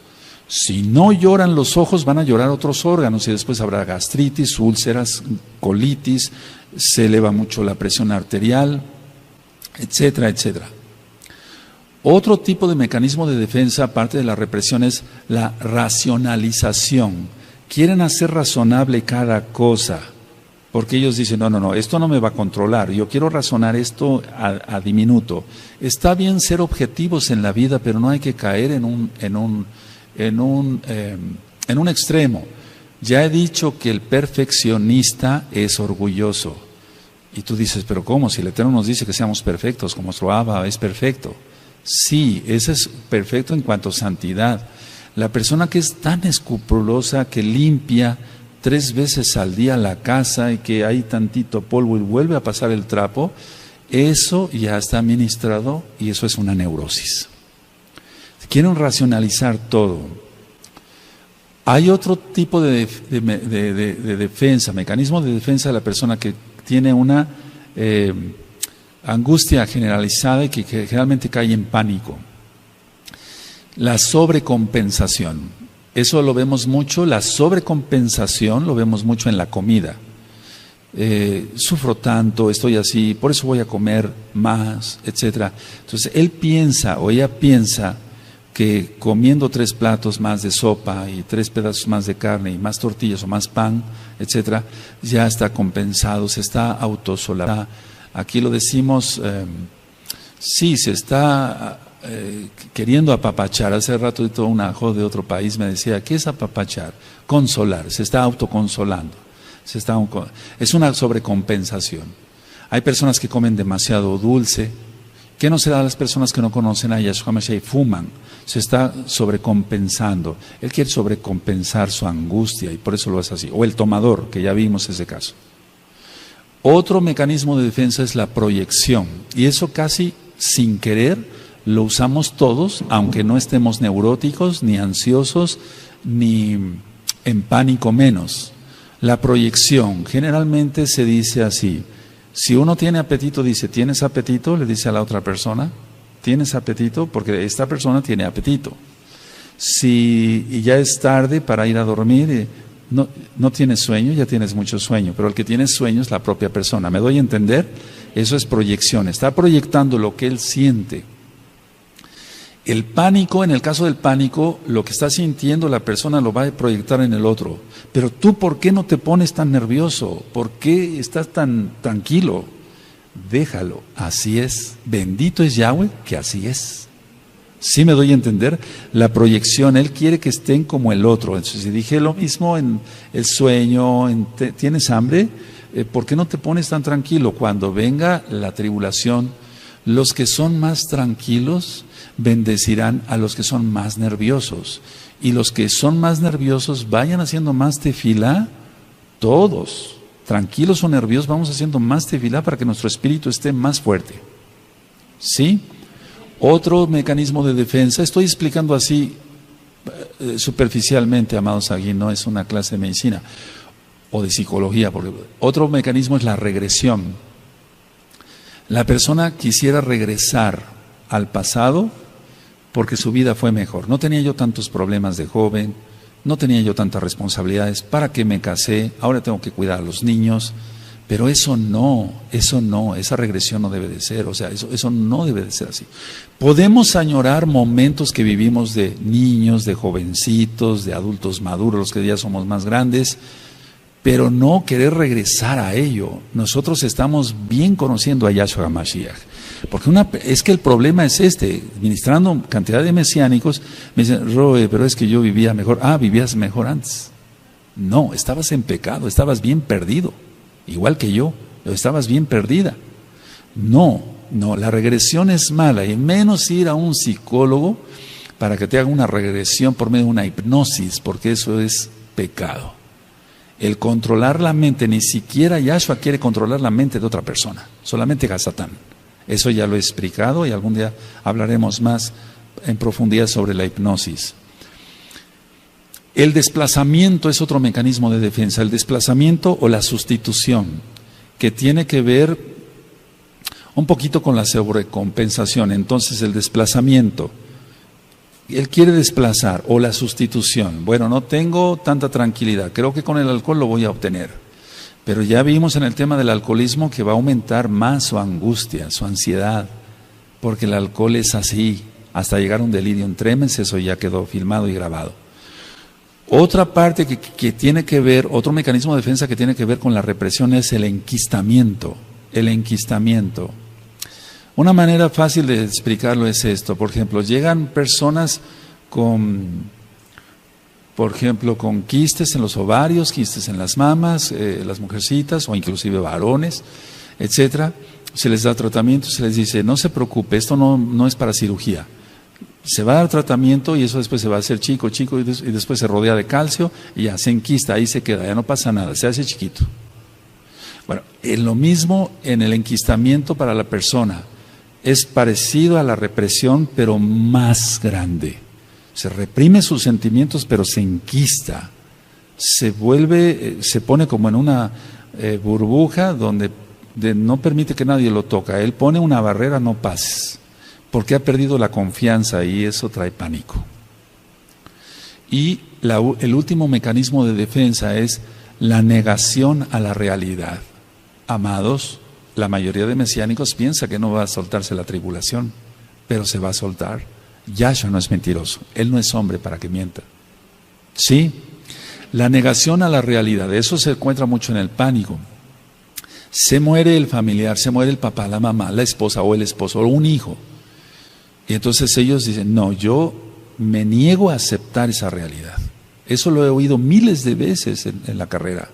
Si no lloran los ojos, van a llorar otros órganos y después habrá gastritis, úlceras, colitis, se eleva mucho la presión arterial, etcétera, etcétera. Otro tipo de mecanismo de defensa, aparte de la represión, es la racionalización. Quieren hacer razonable cada cosa, porque ellos dicen, no, esto no me va a controlar, yo quiero razonar esto a diminuto. Está bien ser objetivos en la vida, pero no hay que caer en un extremo. Ya he dicho que el perfeccionista es orgulloso. Y tú dices, pero ¿cómo? Si el Eterno nos dice que seamos perfectos, como nuestro Abba es perfecto. Sí, ese es perfecto en cuanto a santidad. La persona que es tan escrupulosa, que limpia 3 veces al día la casa y que hay tantito polvo y vuelve a pasar el trapo, eso ya está ministrado y eso es una neurosis. Quieren racionalizar todo. Hay otro tipo de defensa, mecanismo de defensa de la persona que tiene una angustia generalizada y que generalmente cae en pánico. La sobrecompensación. Eso lo vemos mucho, la sobrecompensación lo vemos mucho en la comida. Sufro tanto, estoy así, por eso voy a comer más, etcétera. Entonces él piensa o ella piensa que comiendo 3 platos más de sopa y 3 pedazos más de carne y más tortillas o más pan, etcétera, ya está compensado, se está autosolapando. Aquí lo decimos, sí, se está queriendo apapachar. Hace rato un ajo de otro país me decía, ¿qué es apapachar? Consolar, se está autoconsolando. Es una sobrecompensación. Hay personas que comen demasiado dulce. ¿Qué no se da a las personas que no conocen a Yahshua Mashiach y fuman? Se está sobrecompensando. Él quiere sobrecompensar su angustia y por eso lo hace así. O el tomador, que ya vimos ese caso. Otro mecanismo de defensa es la proyección. Y eso casi sin querer lo usamos todos, aunque no estemos neuróticos, ni ansiosos, ni en pánico menos. La proyección, generalmente se dice así. Si uno tiene apetito, dice, ¿tienes apetito? Le dice a la otra persona, ¿tienes apetito? Porque esta persona tiene apetito. Si ya es tarde para ir a dormir, no tienes sueño, ya tienes mucho sueño, pero el que tiene sueño es la propia persona. ¿Me doy a entender? Eso es proyección, está proyectando lo que él siente. El pánico, en el caso del pánico, lo que está sintiendo la persona lo va a proyectar en el otro. Pero tú, ¿por qué no te pones tan nervioso? ¿Por qué estás tan tranquilo? Déjalo, así es. Bendito es Yahweh, que así es. ¿Sí me doy a entender? La proyección, Él quiere que estén como el otro. Entonces, si dije lo mismo en el sueño, ¿tienes hambre? ¿Por qué no te pones tan tranquilo? Cuando venga la tribulación, los que son más tranquilos bendecirán a los que son más nerviosos. Y los que son más nerviosos vayan haciendo más tefilá, todos, tranquilos o nerviosos, vamos haciendo más tefilá para que nuestro espíritu esté más fuerte. ¿Sí? Otro mecanismo de defensa, estoy explicando así superficialmente, amados aquí, no es una clase de medicina o de psicología, porque otro mecanismo es la regresión. La persona quisiera regresar al pasado porque su vida fue mejor. No tenía yo tantos problemas de joven, no tenía yo tantas responsabilidades, ¿para qué me casé? Ahora tengo que cuidar a los niños. Pero eso no, esa regresión no debe de ser, o sea, eso no debe de ser así. Podemos añorar momentos que vivimos de niños, de jovencitos, de adultos maduros, los que ya somos más grandes, pero no querer regresar a ello. Nosotros estamos bien conociendo a Yahshua HaMashiach. Porque es que el problema es ministrando cantidad de mesiánicos, me dicen, Roe, pero es que yo vivía mejor. Vivías mejor antes. No, estabas en pecado, estabas bien perdido, igual que yo, estabas bien perdida. No, la regresión es mala, y menos ir a un psicólogo para que te haga una regresión por medio de una hipnosis, porque eso es pecado. El controlar la mente, ni siquiera Yahshua quiere controlar la mente de otra persona, solamente Hasatán. Eso ya lo he explicado y algún día hablaremos más en profundidad sobre la hipnosis. El desplazamiento es otro mecanismo de defensa, el desplazamiento o la sustitución, que tiene que ver un poquito con la sobrecompensación. Entonces el desplazamiento, él quiere desplazar, o la sustitución. Bueno, no tengo tanta tranquilidad, creo que con el alcohol lo voy a obtener. Pero ya vimos en el tema del alcoholismo que va a aumentar más su angustia, su ansiedad, porque el alcohol es así, hasta llegar a un delirium tremens, eso ya quedó filmado y grabado. Otra parte que tiene que ver, otro mecanismo de defensa que tiene que ver con la represión es el enquistamiento. El enquistamiento. Una manera fácil de explicarlo es esto. Por ejemplo, llegan personas con quistes en los ovarios, quistes en las mamas, las mujercitas o inclusive varones, etcétera. Se les da tratamiento, se les dice, no se preocupe, esto no es para cirugía. Se va a dar tratamiento y eso después se va a hacer chico y después se rodea de calcio y ya se enquista, ahí se queda, ya no pasa nada, se hace chiquito. Bueno, en lo mismo en el enquistamiento para la persona, es parecido a la represión pero más grande. Se reprime sus sentimientos pero se enquista, se pone como en una burbuja donde no permite que nadie lo toque, él pone una barrera, no pases. Porque ha perdido la confianza y eso trae pánico. Y el último mecanismo de defensa es la negación a la realidad. Amados, la mayoría de mesiánicos piensa que no va a soltarse la tribulación, pero se va a soltar. Yahshua no es mentiroso, él no es hombre para que mienta. Sí, la negación a la realidad, eso se encuentra mucho en el pánico. Se muere el familiar, se muere el papá, la mamá, la esposa o el esposo o un hijo. Y entonces ellos dicen, no, yo me niego a aceptar esa realidad. Eso lo he oído miles de veces en la carrera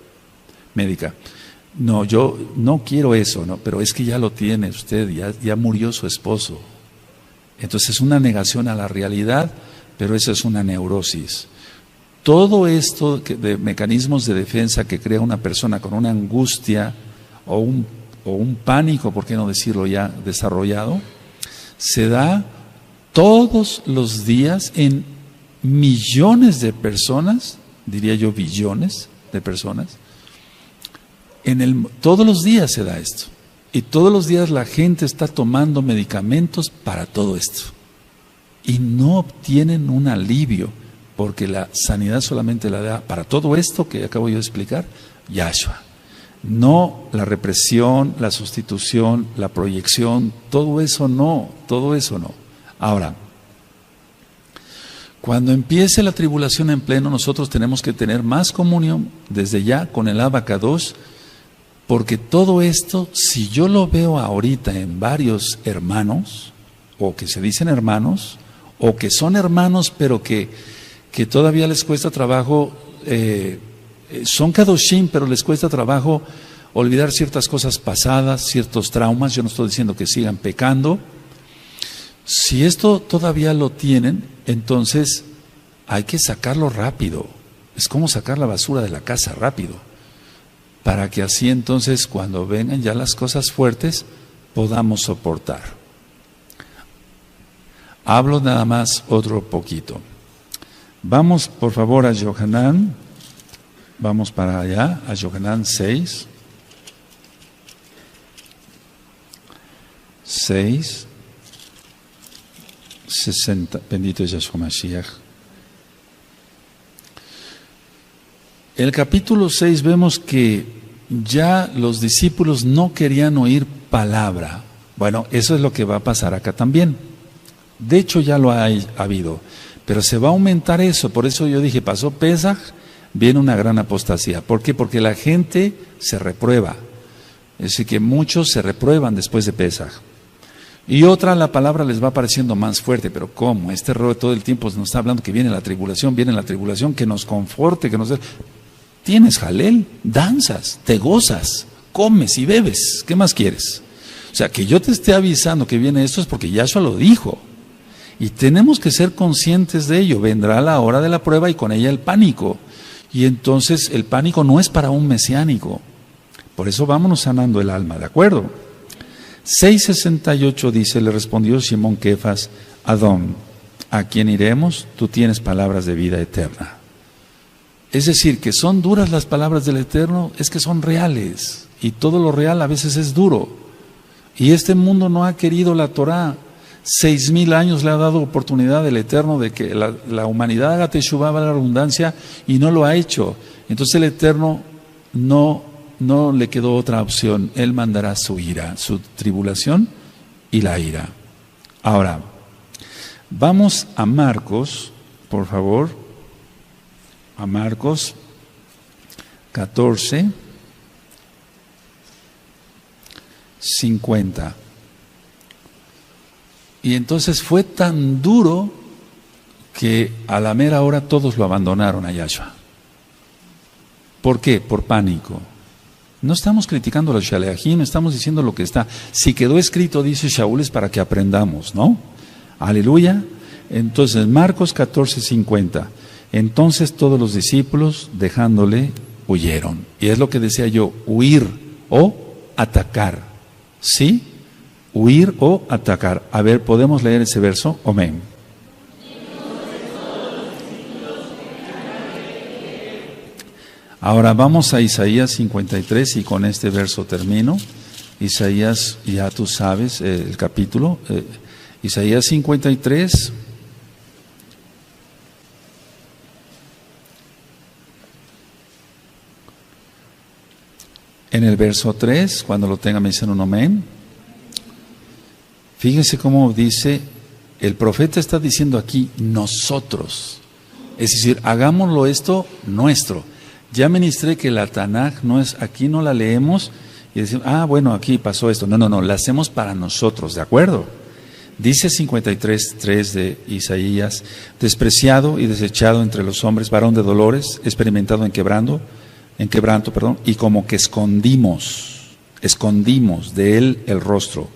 médica. No, yo no quiero eso, no, pero es que ya lo tiene usted, ya murió su esposo. Entonces es una negación a la realidad, pero eso es una neurosis. Todo esto de mecanismos de defensa que crea una persona con una angustia o un pánico, por qué no decirlo ya desarrollado, se da todos los días en millones de personas, diría yo billones de personas, todos los días se da esto. Y todos los días la gente está tomando medicamentos para todo esto. Y no obtienen un alivio, porque la sanidad solamente la da para todo esto que acabo yo de explicar, Yahshua. No la represión, la sustitución, la proyección, todo eso no. Ahora, cuando empiece la tribulación en pleno, nosotros tenemos que tener más comunión desde ya con el Abacadosh, porque todo esto, si yo lo veo ahorita en varios hermanos, o que se dicen hermanos, o que son hermanos pero que todavía les cuesta trabajo, son Kadoshim pero les cuesta trabajo olvidar ciertas cosas pasadas, ciertos traumas, yo no estoy diciendo que sigan pecando. Si esto todavía lo tienen, entonces hay que sacarlo rápido. Es como sacar la basura de la casa rápido, para que así entonces cuando vengan ya las cosas fuertes podamos soportar. Hablo nada más otro poquito. Vamos por favor a Yohanan, vamos para allá, a Yohanan 6. 60, bendito es Yahshua Mashiach. En el capítulo 6 vemos que ya los discípulos no querían oír palabra. Bueno, eso es lo que va a pasar acá también. De hecho ya lo ha habido, pero se va a aumentar eso. Por eso yo dije, pasó Pesaj, viene una gran apostasía. ¿Por qué? Porque la gente se reprueba. Es decir, que muchos se reprueban después de Pesaj. Y otra, la palabra les va pareciendo más fuerte, pero ¿cómo? Este error todo el tiempo nos está hablando que viene la tribulación, que nos conforte, que nos... Tienes jalel, danzas, te gozas, comes y bebes, ¿qué más quieres? O sea, que yo te esté avisando que viene esto es porque Yahshua lo dijo. Y tenemos que ser conscientes de ello. Vendrá la hora de la prueba y con ella el pánico. Y entonces el pánico no es para un mesiánico. Por eso vámonos sanando el alma, ¿de acuerdo? 6:68 dice, le respondió Simón Kefas, Adón, ¿a quién iremos? Tú tienes palabras de vida eterna. Es decir, que son duras las palabras del Eterno, es que son reales. Y todo lo real a veces es duro. Y este mundo no ha querido la Torah. 6,000 años le ha dado oportunidad el Eterno de que la humanidad haga teshuvá, la redundancia, y no lo ha hecho. Entonces el Eterno no le quedó otra opción. Él mandará su ira, su tribulación y la ira. Ahora, vamos a Marcos, por favor, a Marcos 14, 50. Y entonces fue tan duro que a la mera hora todos lo abandonaron a Yahshua. ¿Por qué? Por pánico. No estamos criticando a los Shaleachim, estamos diciendo lo que está. Si quedó escrito, dice Shaul, es para que aprendamos, ¿no? Aleluya. Entonces, Marcos 14:50. Entonces todos los discípulos, dejándole, huyeron. Y es lo que decía yo, huir o atacar. ¿Sí? Huir o atacar. A ver, ¿podemos leer ese verso? Amén. Ahora vamos a Isaías 53 y con este verso termino. Isaías, ya tú sabes el capítulo. Isaías 53. En el verso 3, cuando lo tenga me dicen un amén. Fíjense cómo dice, el profeta está diciendo aquí, nosotros. Es decir, hagámoslo esto nuestro. Ya ministré que la Tanaj no es, aquí no la leemos y decimos, bueno, aquí pasó esto. No, la hacemos para nosotros, ¿de acuerdo? Dice 53:3 de Isaías, despreciado y desechado entre los hombres, varón de dolores, experimentado en quebranto, y como que escondimos de él el rostro.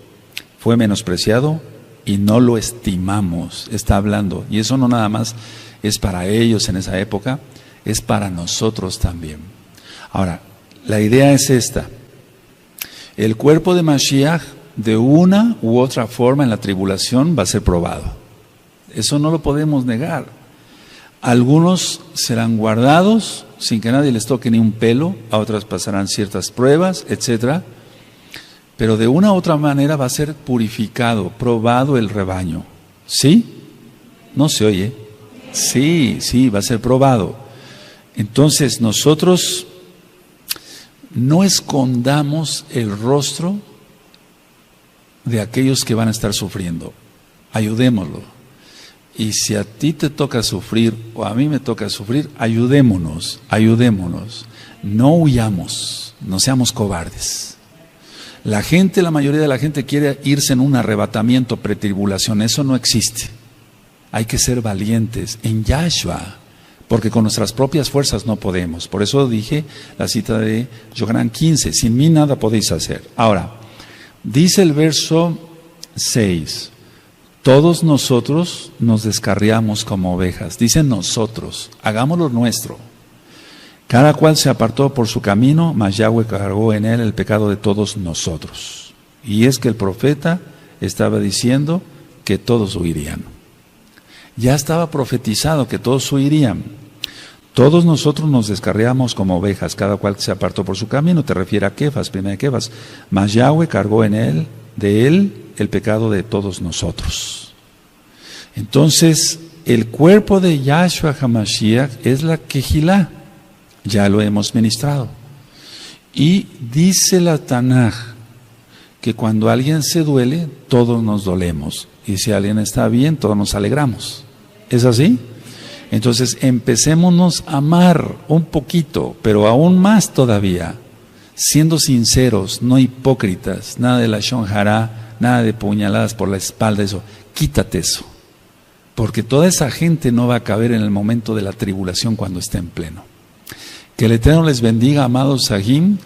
Fue menospreciado y no lo estimamos, está hablando. Y eso no nada más es para ellos en esa época, es para nosotros también. Ahora, la idea es esta. El cuerpo de Mashiach, de una u otra forma en la tribulación, va a ser probado. Eso no lo podemos negar. Algunos serán guardados sin que nadie les toque ni un pelo, a otras pasarán ciertas pruebas, etcétera. Pero de una u otra manera va a ser purificado, probado el rebaño. ¿Sí? ¿No se oye? Sí, va a ser probado. Entonces nosotros no escondamos el rostro de aquellos que van a estar sufriendo. Ayudémoslo. Y si a ti te toca sufrir o a mí me toca sufrir, ayudémonos. No huyamos, no seamos cobardes. La mayoría de la gente quiere irse en un arrebatamiento pretribulación, eso no existe. Hay que ser valientes en Yahshua, porque con nuestras propias fuerzas no podemos. Por eso dije la cita de Yohanan 15, sin mí nada podéis hacer. Ahora, dice el verso 6, todos nosotros nos descarriamos como ovejas. Dice nosotros, hagámoslo nuestro. Cada cual se apartó por su camino, mas Yahweh cargó en él el pecado de todos nosotros. Y es que el profeta estaba diciendo que todos huirían. Ya estaba profetizado que todos huirían. Todos nosotros nos descarriamos como ovejas, cada cual se apartó por su camino. Te refiere a Kefas, primera Kefas. Mas Yahweh cargó en él, de él, el pecado de todos nosotros. Entonces, el cuerpo de Yahshua HaMashiach es la Kehilá. Ya lo hemos ministrado. Y dice la Tanaj que cuando alguien se duele, todos nos dolemos. Y si alguien está bien, todos nos alegramos. ¿Es así? Entonces empecémonos a amar un poquito, pero aún más todavía, siendo sinceros, no hipócritas, nada de lashon hará, nada de puñaladas por la espalda, eso, quítate eso, porque toda esa gente no va a caber en el momento de la tribulación cuando esté en pleno. Que el Eterno les bendiga, amados Sahim.